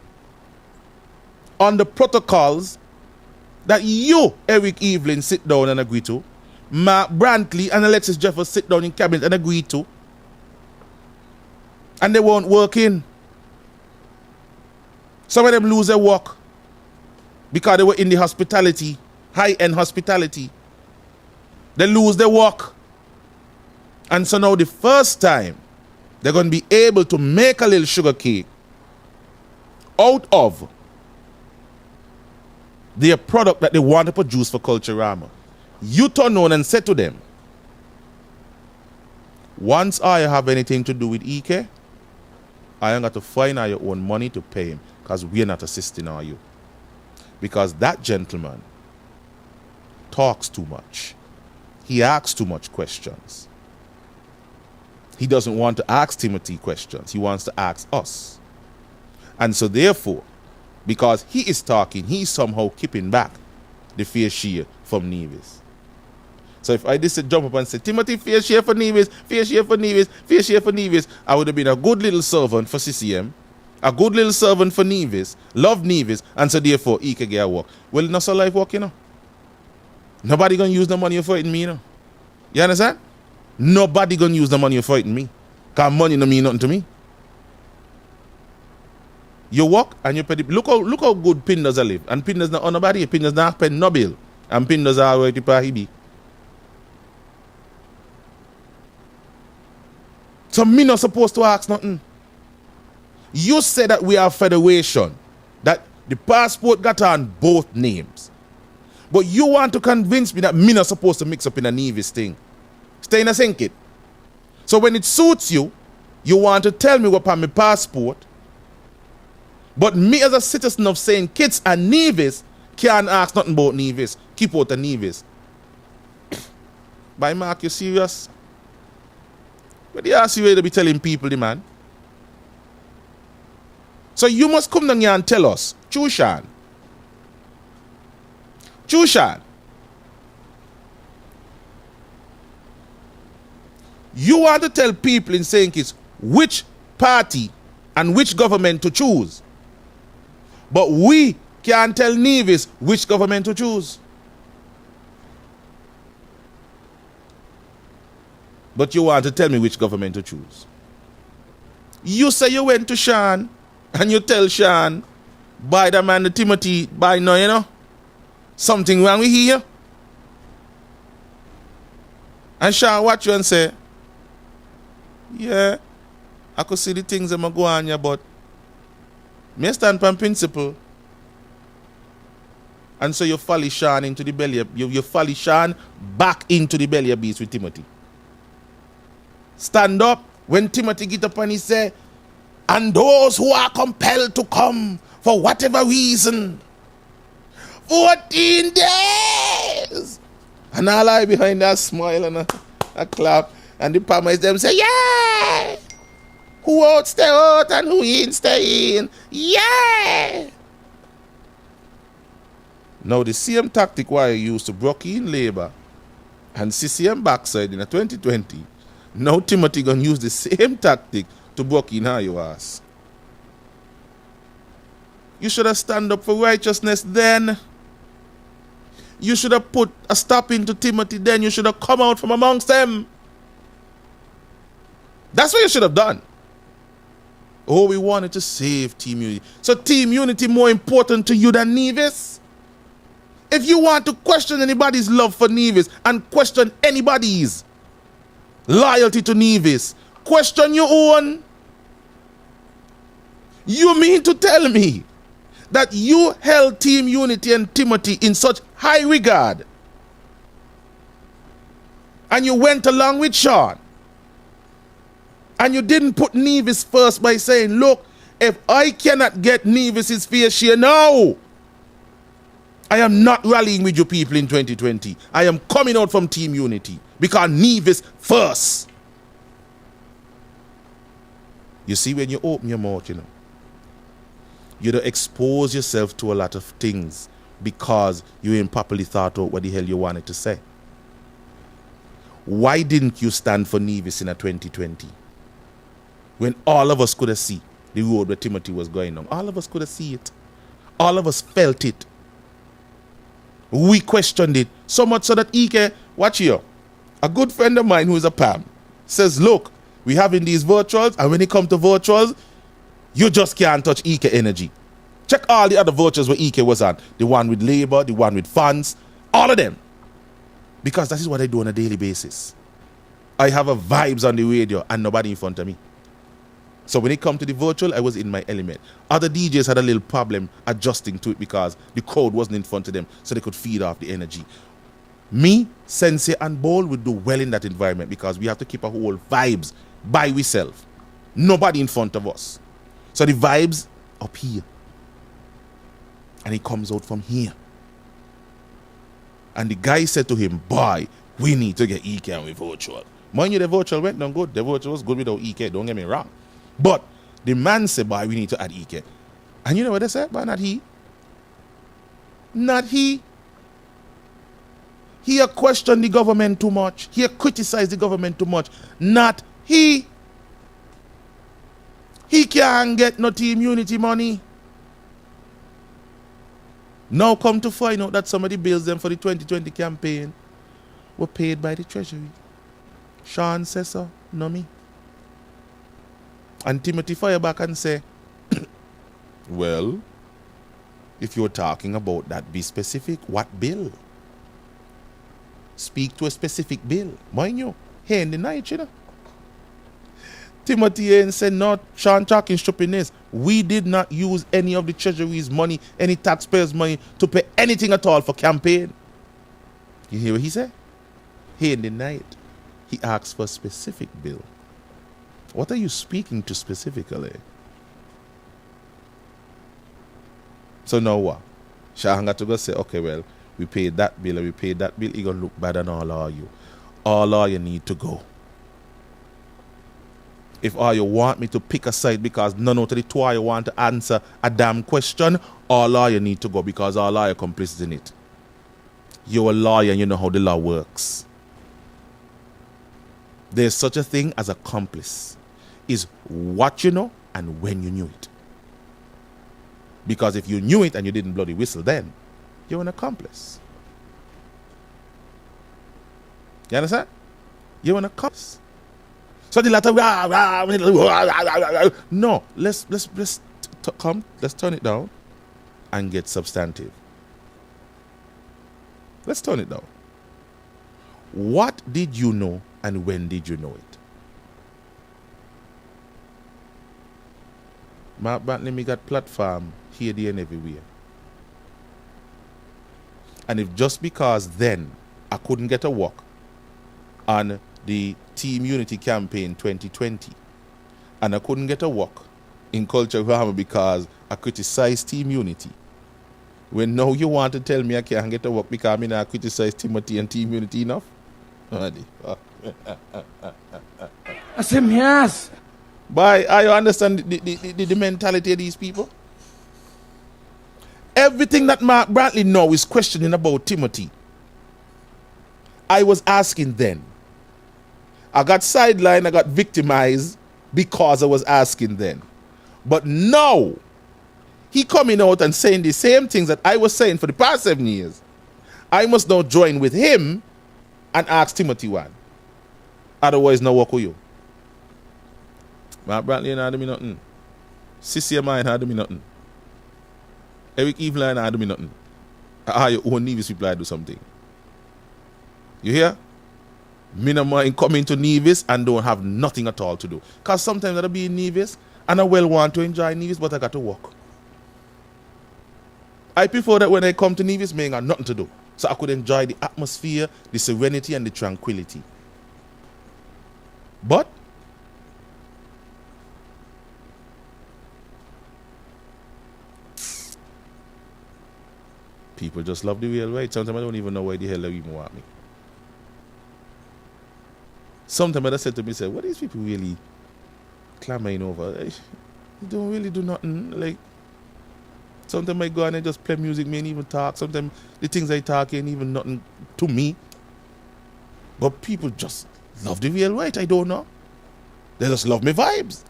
on the protocols that you, Eric Evelyn, sit down and agree to, Mark Brantley and Alexis Jeffers sit down in cabinet and agree to, and they weren't working. Some of them lose their work because they were in the hospitality, high-end hospitality. They lose their work. And so now the first time they're going to be able to make a little sugar cake out of their product that they want to produce for Culturama. You turn on and say to them, once I have anything to do with EK, I am going to find out your own money to pay him, because we are not assisting you. Because that gentleman talks too much. He asks too much questions. He doesn't want to ask Timothy questions. He wants to ask us. And so therefore, because he is talking, he's somehow keeping back the fair share from Nevis. So if I just jump up and say, Timothy, fair share for Nevis, fair share for Nevis, fair share for Nevis, I would have been a good little servant for CCM, a good little servant for Nevis, love Nevis, and so therefore he can get a work. Well, not so life work, you know. Nobody gonna use the money you're fighting me, you know. You understand? Nobody gonna use the money you're fighting me. Because money don't mean nothing to me. You work and you pay the, look how good Pinders live. And Pinders not on nobody, Pinders not pay no bill. And Pinders are where to pay be. So me not supposed to ask nothing. You say that we are a federation, that the passport got on both names. But you want to convince me that me not supposed to mix up in a Nevis thing. Stay in a sink it. So when it suits you, you want to tell me what on my passport. But me as a citizen of St. Kitts and Nevis can't ask nothing about Nevis. Keep out of Nevis. By Mark, you serious? But they ask you where to be telling people the man. So you must come down here and tell us, Chushan. You want to tell people in St. Kitts which party and which government to choose. But we can't tell Nevis which government to choose. But you want to tell me which government to choose. You say you went to Sean and you tell Sean, by the man the Timothy, by now, you know, something wrong with here. And Sean watch you and say, yeah, I could see the things that go on here, but me stand from principle. And so you follow Sean into the belly, you follow Sean back into the belly of beast with Timothy. Stand up when Timothy get up and he say, and those who are compelled to come for whatever reason, 14 days. And all I behind that smile and a clap, and the palmers them say, yeah! Who out stay out and who in stay in. Yeah! Now the same tactic why you used to broke in Labour and CCM backside in 2020, now Timothy gonna use the same tactic to broke in how you ask. You should have stand up for righteousness then. You should have put a stop into Timothy then. You should have come out from amongst them. That's what you should have done. Oh, we wanted to save Team Unity. So Team Unity more important to you than Nevis? If you want to question anybody's love for Nevis and question anybody's loyalty to Nevis, question your own. You mean to tell me that you held Team Unity and Timothy in such high regard and you went along with Sean and you didn't put Nevis first by saying, look, if I cannot get Nevis's fair share now, I am not rallying with you people in 2020. I am coming out from Team Unity because Nevis first. You see, when you open your mouth, you know, You don't expose yourself to a lot of things because you ain't properly thought out what the hell you wanted to say. Why didn't you stand for Nevis in a 2020? When all of us could have seen the road where Timothy was going on. All of us could have seen it. All of us felt it. We questioned it. So much so that Ike, watch here, a good friend of mine who is a PAM, says, look, we having these virtuals, and when it comes to virtuals, you just can't touch Ike energy. Check all the other virtuals where Ike was on. The one with labor, the one with funds, all of them. Because that is what I do on a daily basis. I have a vibes on the radio and nobody in front of me. So when it come to the virtual, I was in my element. Other DJs had a little problem adjusting to it because the crowd wasn't in front of them, so they could feed off the energy. Me, Sensei, and Bowl would do well in that environment because we have to keep our whole vibes by ourselves. Nobody in front of us. So the vibes up here. And it comes out from here. And the guy said to him, boy, we need to get EK with virtual. Mind you, the virtual went down good. The virtual was good without EK, don't get me wrong. But the man said, boy, we need to add EK. And you know what they said? But not he. Not he. He questioned the government too much. He criticized the government too much. Not he. He can't get no team unity money. Now come to find out that some of the bills them for the 2020 campaign were paid by the Treasury. Sean says so, no me. And Timothy fire back and say, well, if you're talking about that, be specific. What bill? Speak to a specific bill. Mind you, here in the night, you know. Timothy ain't said, no, Sean talking stupidness. We did not use any of the Treasury's money, any taxpayers' money to pay anything at all for campaign. You hear what he said? Here in the night, he asked for a specific bill. What are you speaking to specifically? So now what? Sean got to go say, okay, well, we paid that bill and we paid that bill. He gonna look bad on all of you. All of you need to go. If all you want me to pick a side because none of the two of you want to answer a damn question, all of you need to go because all of you are complicit in it. You're a lawyer and you know how the law works. There's such a thing as accomplice. Is what you know and when you knew it. Because if you knew it and you didn't blow the whistle then, you're an accomplice. You understand? You're an accomplice. So the latter, no, let's turn it down and get substantive. Let's turn it down. What did you know and when did you know it? Mark Brantley, me got platform here, there, and everywhere. And if just because then I couldn't get a work on the Team Unity campaign 2020 and I couldn't get a work in Culture Grammar because I criticized Team Unity, when now you want to tell me I can't get a work because I criticize Timothy and Team Unity enough? I said, yes. But I understand the mentality of these people. Everything that Mark Brantley now is questioning about Timothy, I was asking then. I got sidelined, I got victimized because I was asking then. But now, he coming out and saying the same things that I was saying for the past 7 years. I must now join with him and ask Timothy one. Otherwise, no work with you. Mark Brantley ain't do me nothing. Sissy mine had do me nothing. Eric Eveline had do me nothing. Your own Nevis people do something. You hear? Me no mind coming to Nevis and don't have nothing at all to do. Because sometimes I'll be in Nevis and I well want to enjoy Nevis, but I got to work. I prefer that when I come to Nevis, I ain't got nothing to do. So I could enjoy the atmosphere, the serenity, and the tranquility. But people just love the real right. Sometimes I don't even know why the hell they even want me. Sometimes I said to myself, what are these people really clamoring over? They don't really do nothing. Like, Sometimes I go and I just play music, me ain't even talk. Sometimes the things I talk ain't even nothing to me. But people just love the real white. I don't know. They just love my vibes.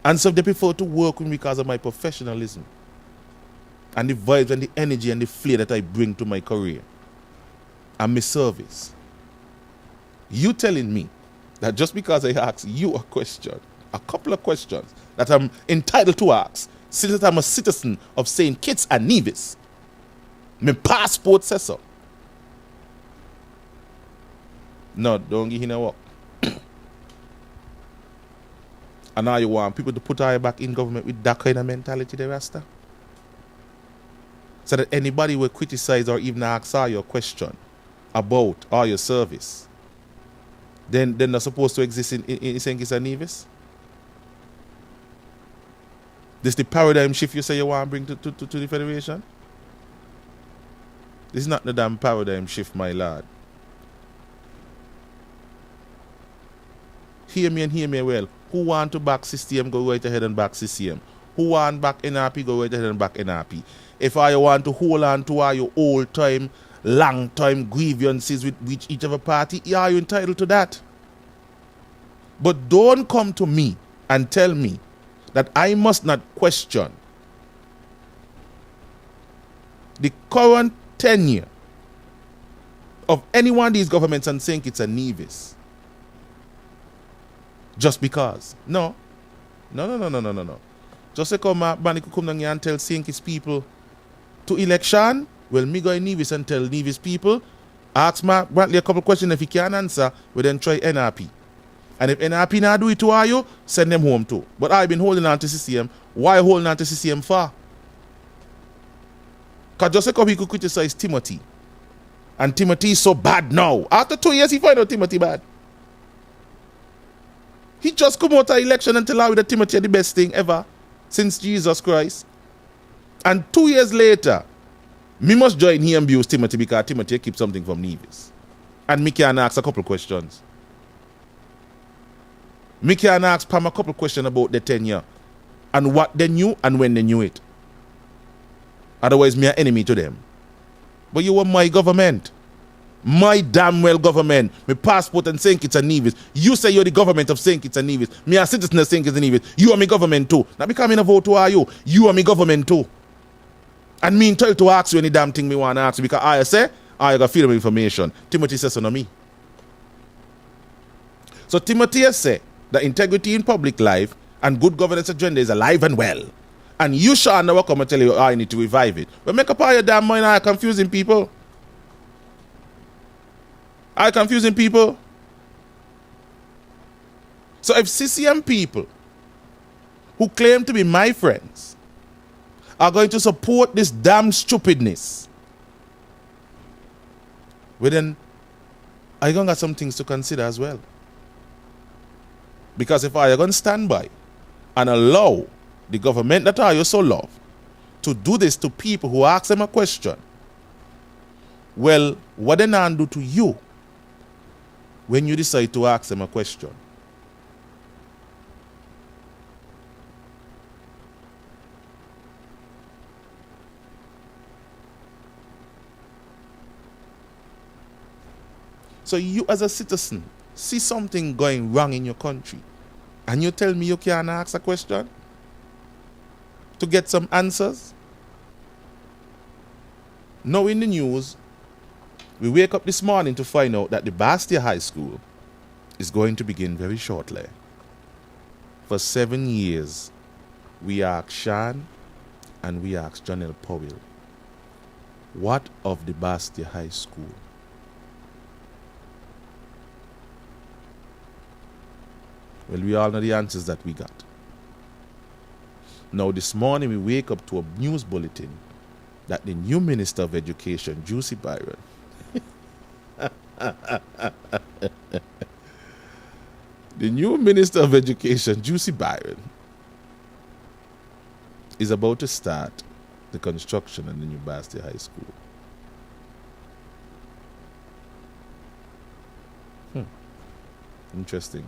And some they prefer to work with me because of my professionalism. And the vibes and the energy and the flair that I bring to my career. And my service. You telling me that just because I ask you a question, a couple of questions that I'm entitled to ask, since that I'm a citizen of St. Kitts and Nevis, my passport says so. No, don't give him a work. And now you want people to put her back in government with that kind of mentality, the Rasta? So that anybody will criticize or even ask her your question about or your service, then they're not supposed to exist in St. Kitts and Nevis? This the paradigm shift you say you want to bring to the Federation? This is not the damn paradigm shift, my lord. Hear me and hear me well. Who want to back CCM, go right ahead and back CCM. Who want back NRP, go right ahead and back NRP. If I want to hold on to all your old time, long time grievances with whichever party, yeah, you're entitled to that. But don't come to me and tell me that I must not question the current tenure of any one of these governments and think it's a Nevis. Just because. No. Just say come man could come down here and tell St. Kitts people to election. Well, me go in Nevis and tell Nevis people, ask Mark Brantley a couple questions. If he can't answer, we then try NRP. And if NRP not do it to you, send them home too. But I've been holding on to CCM. Why holding on to CCM for? Because just like how he could criticize Timothy. And Timothy is so bad now. After 2 years, he find out Timothy bad. He just come out of election and tell us that Timothy is the best thing ever since Jesus Christ. And 2 years later, me must join him and abuse Timothy because Timothy keeps something from Nevis. And me can ask a couple questions. Me can ask Pam a couple questions about the tenure and what they knew and when they knew it. Otherwise, me an enemy to them. But you were my government. My damn well government. My passport and St. Kitts and Nevis. You say you're the government of St. Kitts and Nevis. Me a citizen of St. Kitts and Nevis. You are my government too. Now becoming a vote to are you? You are my government too. And me entitled to ask you any damn thing me want to ask you because I say I got freedom of information. Timothy says so to me. So Timothy has said that integrity in public life and good governance agenda is alive and well. And you shall never come and tell you, I need to revive it. But make up all your damn mind, are confusing people. Are confusing people? So if CCM people who claim to be my friends are going to support this damn stupidness, well then, I going to got some things to consider as well. Because if I are going to stand by and allow the government that I so love to do this to people who ask them a question, well, what they not do to you when you decide to ask them a question? So you as a citizen see something going wrong in your country and you tell me you can't ask a question to get some answers? Now in the news, we wake up this morning to find out that the Bastia High School is going to begin very shortly. For 7 years, we asked Sean and we asked Janelle Powell, what of the Bastia High School? Well, we all know the answers that we got. Now, this morning we wake up to a news bulletin that the new Minister of Education, Juicy Byron, the new Minister of Education, Juicy Byron, is about to start the construction of the new Bastia High School. Interesting.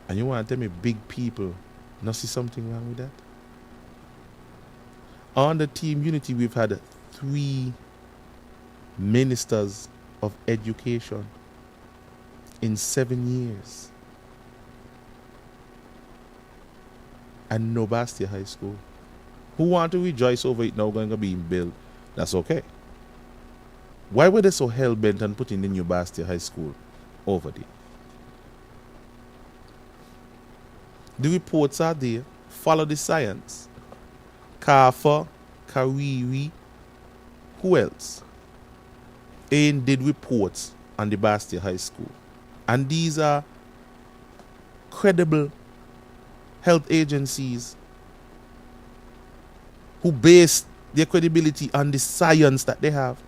And you want to tell me big people not see something wrong with that? On the Team Unity, we've had 3 ministers of education in 7 years. And no Bastia High School. Who want to rejoice over it now going to be built? That's okay. Why were they so hell-bent on putting the new Bastia High School over there? The reports are there. Follow the science. Kafa, Kariri, who else? AIN did reports on the Bastia High School. And these are credible health agencies who base their credibility on the science that they have.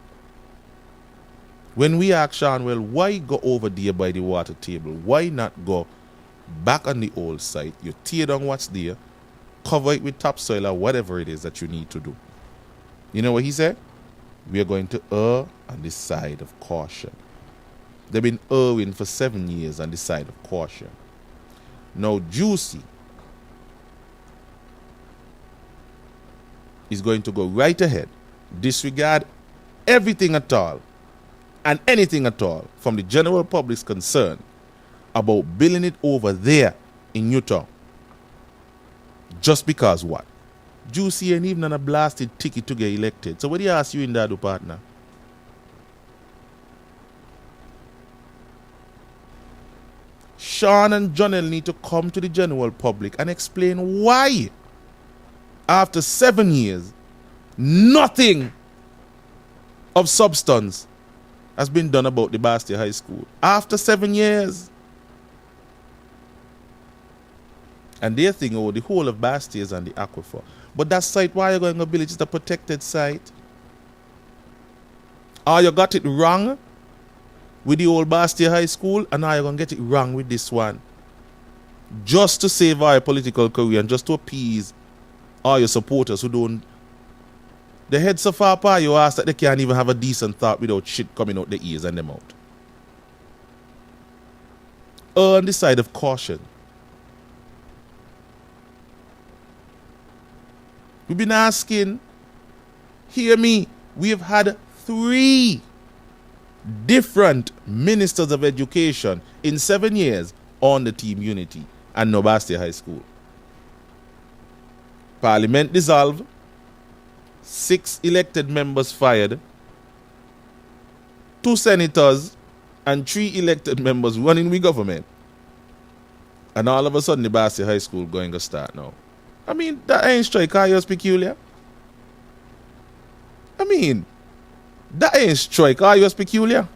When we ask Sean, well, why go over there by the water table? Why not go back on the old site? You tear down what's there, cover it with topsoil or whatever it is that you need to do. You know what he said? We are going to err on the side of caution. They've been erring for 7 years on the side of caution. Now, Juicy is going to go right ahead, disregard everything at all and anything at all from the general public's concern about building it over there in Utah. Just because what? Juicy ain't even on a blasted ticket to get elected. So what do you ask you in that, partner? Sean and Jonel need to come to the general public and explain why, after 7 years, nothing of substance has been done about the Bastia High School. After 7 years. And they're thinking, oh, the whole of Bastia is on the aquifer. But that site, why you're going to build it, is a protected site. Or you got it wrong with the old Bastia High School, and now you're going to get it wrong with this one. Just to save our political career and just to appease all your supporters who don't. The head so far apart, you ask that they can't even have a decent thought without shit coming out their ears and them out. On the side of caution. We've been asking, hear me, we have had 3 different ministers of education in 7 years on the Team Unity and no Bastia High School. Parliament dissolved, 6 elected members fired, 2 senators and 3 elected members running with government. And all of a sudden the Bastia High School going to start now. I mean, that ain't strike yours peculiar. I mean, that ain't strike yours peculiar.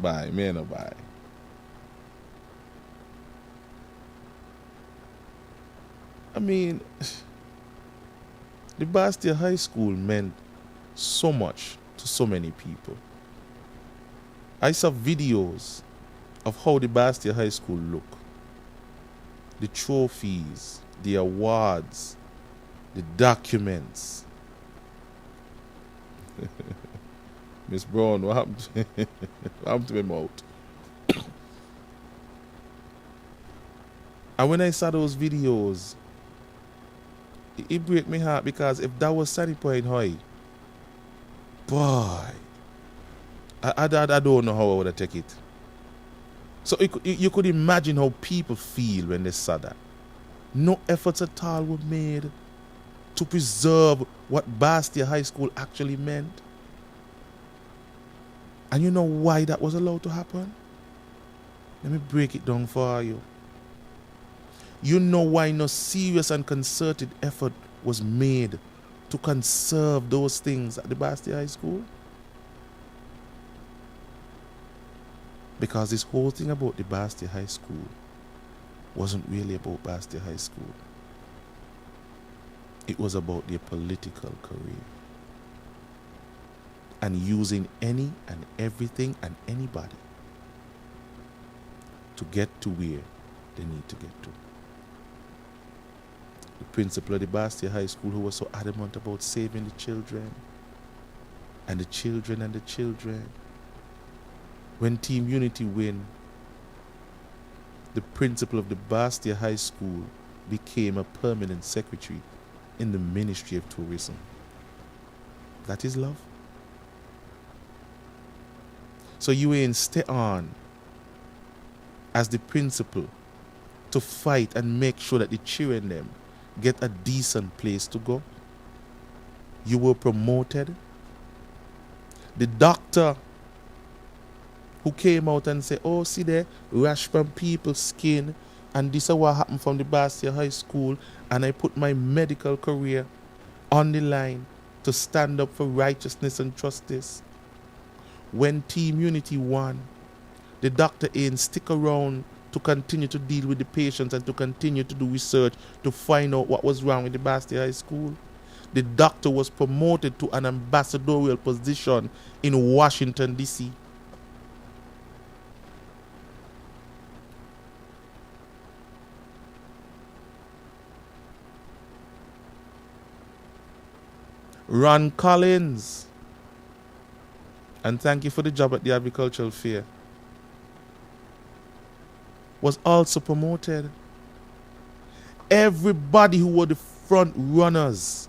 Bye, man, oh bye. I mean, the Bastia High School meant so much to so many people. I saw videos of how the Bastia High School look. The trophies, the awards, the documents. Miss Brown, what happened? What happened to my mouth? And when I saw those videos, it broke my heart, because if that was Sunny Point High, boy, I don't know how I would have taken it. So you could imagine how people feel when they saw that. No efforts at all were made to preserve what Bastia High School actually meant. And you know why that was allowed to happen? Let me break it down for you. You know why no serious and concerted effort was made to conserve those things at the Bastia High School? Because this whole thing about the Bastia High School wasn't really about Bastia High School. It was about their political career. And using any and everything and anybody to get to where they need to get to. The principal of the Bastia High School, who was so adamant about saving the children, and the children and the children. When Team Unity win, the principal of the Bastia High School became a permanent secretary in the Ministry of Tourism. That is love. So you ain't stay on as the principal to fight and make sure that the children them get a decent place to go. You were promoted. The doctor who came out and said, oh, see there, rash from people's skin, and this is what happened from the Bastia High School, and I put my medical career on the line to stand up for righteousness and justice. When Team Unity won, the doctor ain't stick around to continue to deal with the patients and to continue to do research to find out what was wrong with the Bastia High School. The doctor was promoted to an ambassadorial position in Washington, D.C. Ron Collins, and thank you for the job at the agricultural fair, was also promoted. Everybody who were the front runners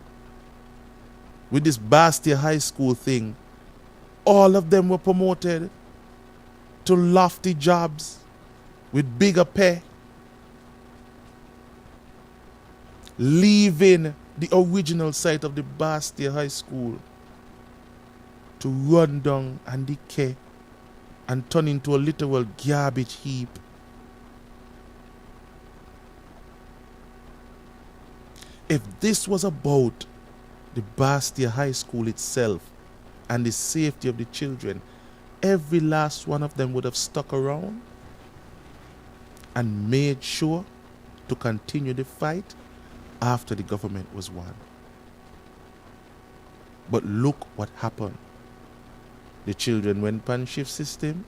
with this Bastia High School thing, all of them were promoted to lofty jobs with bigger pay, leaving the original site of the Bastia High School to run down and decay and turn into a literal garbage heap. If this was about the Bastia High School itself and the safety of the children, every last one of them would have stuck around and made sure to continue the fight after the government was won. But look what happened. The children went pan shift system,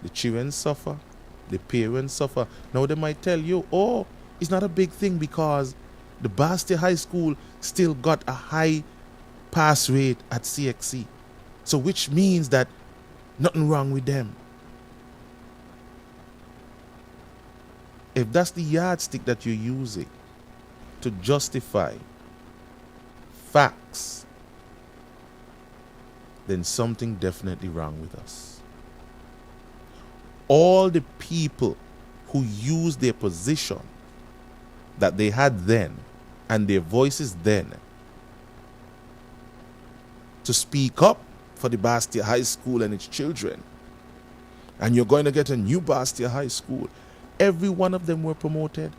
the children suffer, the parents suffer. Now they might tell you, oh, it's not a big thing because the Bastia High School still got a high pass rate at CXC. So which means that nothing wrong with them. If that's the yardstick that you're using to justify facts, then something definitely wrong with us. All the people who used their position that they had then and their voices then to speak up for the Bastia High School and its children, and you're going to get a new Bastia High School, every one of them were promoted.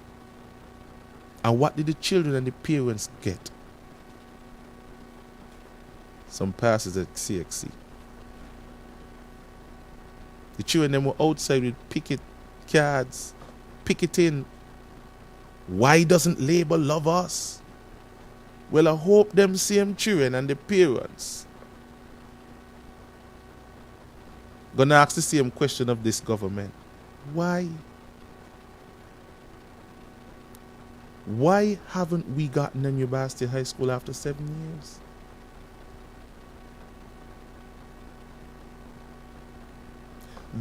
And what did the children and the parents get? Some passes at CXC. The children them were outside with picket cards, picketing. Why doesn't Labour love us? Well, I hope them same children and the parents gonna ask the same question of this government. Why? Why haven't we gotten a new Bastia High School after 7 years?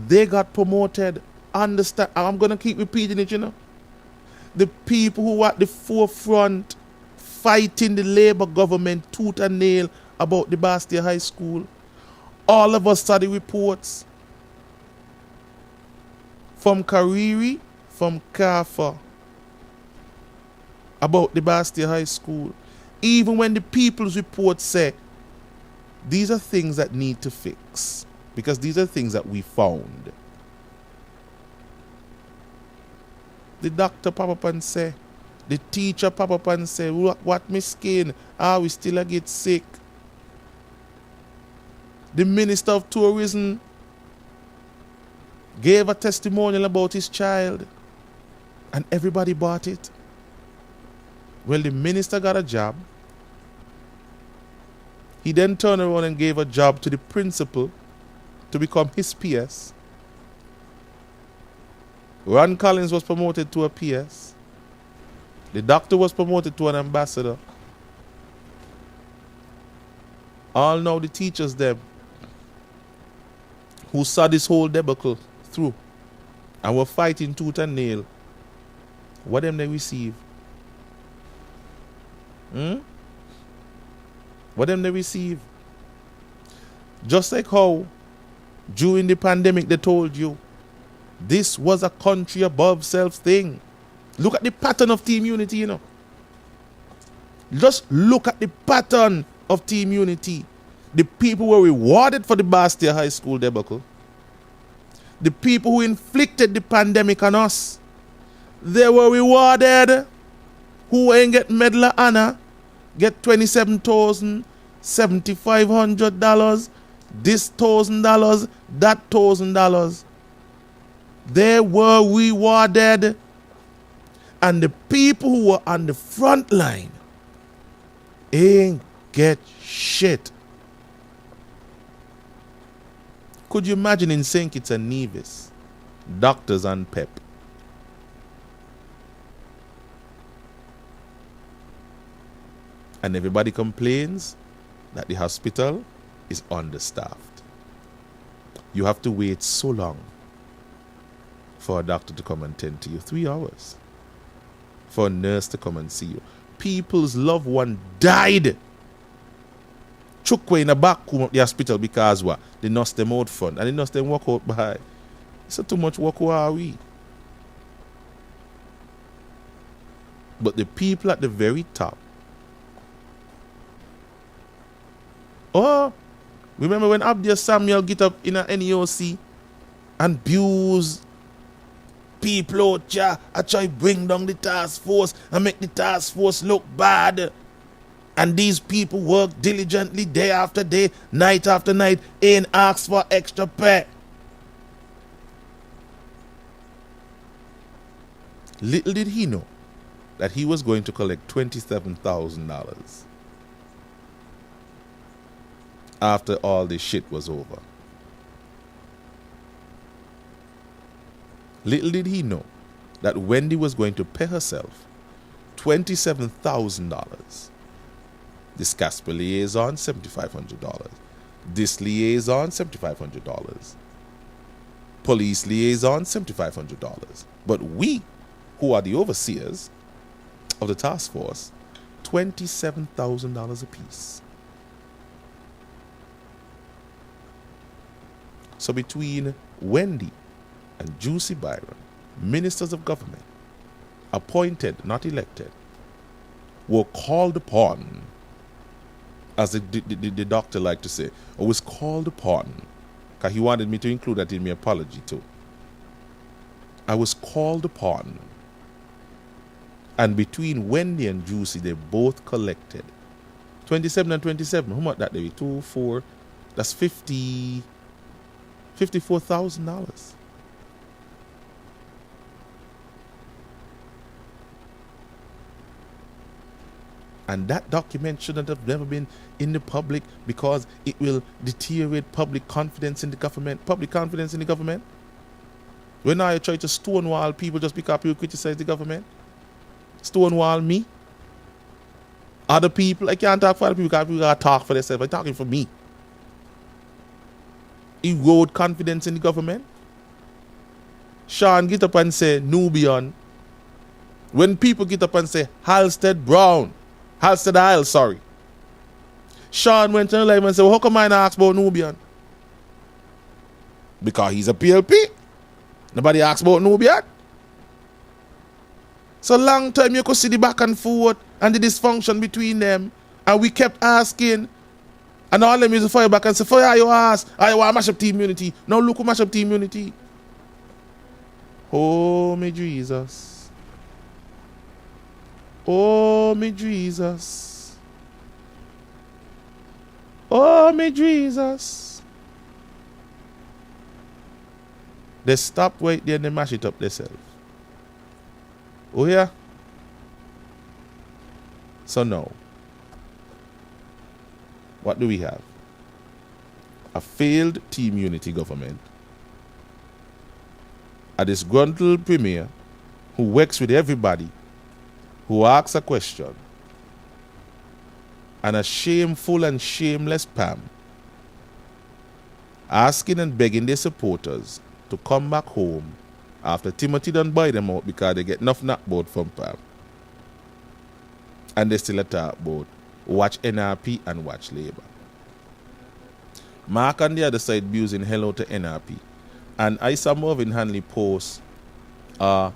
They got promoted. Understand? I'm going to keep repeating it, you know. The people who are at the forefront fighting the Labour government tooth and nail about the Bastia High School. All of us saw the reports from Kariri, from Kafa, about the Bastia High School. Even when the people's reports say these are things that need to fix, because these are things that we found. The doctor pop up and say, the teacher pop up and say, what me skin? We still a get sick. The Minister of Tourism gave a testimonial about his child and everybody bought it. Well, the minister got a job. He then turned around and gave a job to the principal to become his PS. Ron Collins was promoted to a PS. The doctor was promoted to an ambassador. All now the teachers them who saw this whole debacle through and were fighting tooth and nail, what them they receive? What them they receive? Just like how during the pandemic they told you this was a country above self thing. Look at the pattern of Team Unity, you know. Just look at the pattern of Team Unity. The people were rewarded for the Bastia High School debacle. The people who inflicted the pandemic on us, they were rewarded. Who ain't get Medal of Honor, get $27,000, $7,500, this $1,000, that $1,000. They were rewarded. And the people who were on the front line ain't get shit. Could you imagine in St. Kitts and Nevis, doctors and PEP? And everybody complains that the hospital is understaffed. You have to wait so long for a doctor to come and tend to you. 3 hours. For a nurse to come and see you. People's loved one died. Chukwe in the back room of the hospital because what? They nurse them out front and they nurse them walk out behind. It's too much work. Who are we? But the people at the very top. Oh, remember when Abdia Samuel get up in an NEOC and abuse people out there, I try to bring down the task force and make the task force look bad. And these people work diligently day after day, night after night, and ask for extra pay. Little did he know that he was going to collect $27,000 after all this shit was over. Little did he know that Wendy was going to pay herself $27,000. This Casper liaison, $7,500. This liaison, $7,500. Police liaison, $7,500. But we, who are the overseers of the task force, $27,000 apiece. So between Wendy and Juicy Byron, ministers of government, appointed, not elected, were called upon, as the doctor liked to say, or was called upon, because he wanted me to include that in my apology too. I was called upon. And between Wendy and Juicy, they both collected 27 and 27. How much that they be? 2, 4, that's $54,000. And that document shouldn't have never been in the public because it will deteriorate public confidence in the government. Public confidence in the government? When now you try to stonewall people just because people criticize the government? Stonewall me? Other people? I can't talk for other people because people gotta talk for themselves. I'm talking for me. Erode confidence in the government? Sean get up and say Nubian. When people get up and say Halstead Brown, Halstead Isle, sorry. Sean went on live and said, well, how come I not ask about Nubian? Because he's a PLP. Nobody asks about Nubian. So long time you could see the back and forth and the dysfunction between them. And we kept asking. And all them used to fire back and say, fire you ask. I want to mash up Team Unity. Now look who mash up Team Unity. Oh, me Jesus. Oh, me Jesus. Oh, me Jesus. They stopped right there and they mash it up themselves. Oh, yeah? So now, what do we have? A failed Team Unity government. A disgruntled premier who works with everybody, who asks a question, and a shameful and shameless Pam asking and begging their supporters to come back home after Timothy done buy them out because they get enough knockbout from Pam. And they still talk about watch NRP and watch Labour. Mark on the other side abusing hello to NRP. And I saw Marvin Hanley post a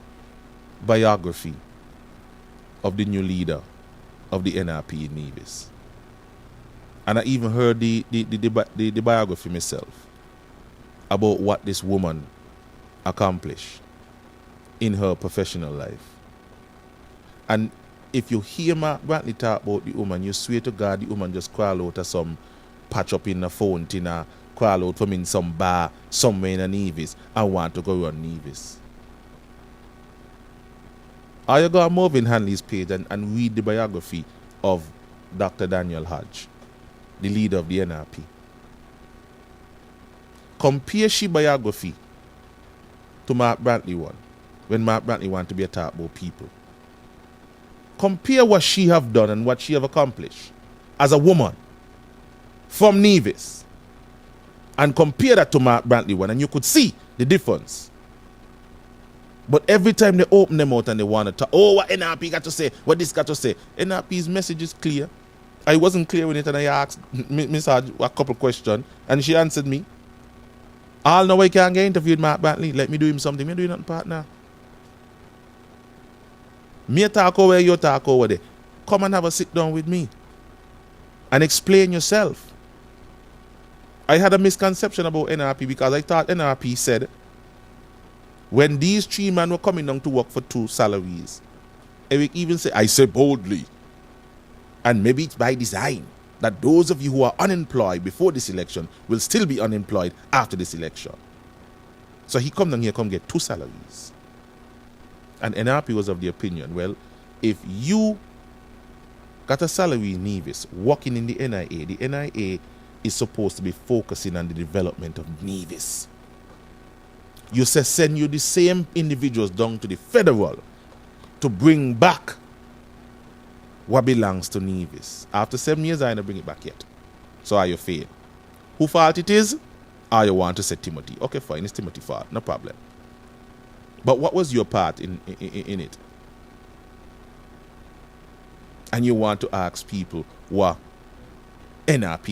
biography of the new leader of the NRP in Nevis. And I even heard the biography myself about what this woman accomplished in her professional life. And if you hear Mark Brantley talk about the woman, you swear to God the woman just crawl out of some patch up in the fountain or crawl out from in some bar somewhere in a Nevis and want to go run Nevis. Or you go on Marvin Hanley's page and read the biography of Dr. Daniel Hodge, the leader of the NRP. Compare she biography to Mark Brantley one, when Mark Brantley want to be a talk about people. Compare what she have done and what she have accomplished as a woman from Nevis, and compare that to Mark Brantley one, and you could see the difference. But every time they open them out and they want to talk, oh, what NRP got to say, what this got to say. NRP's message is clear. I wasn't clear with it, and I asked Miss Hodge a couple questions, and she answered me. All know I can't get interviewed Mark Brantley. Let me do him something. Me do nothing, partner. Me talk over you talk over there. Come and have a sit down with me and explain yourself. I had a misconception about NRP because I thought NRP said when these three men were coming down to work for 2 salaries, Eric even said, I say boldly, and maybe it's by design, that those of you who are unemployed before this election will still be unemployed after this election. So he come down here, come get 2 salaries. And NRP was of the opinion, well, if you got a salary in Nevis, working in the NIA is supposed to be focusing on the development of Nevis. You say send you the same individuals down to the federal to bring back what belongs to Nevis. After 7 years, I ain't bring it back yet. So are you fail? Who fault it is? Or you want to say Timothy? Okay, fine, it's Timothy's fault, no problem. But what was your part in it? And you want to ask people what NRP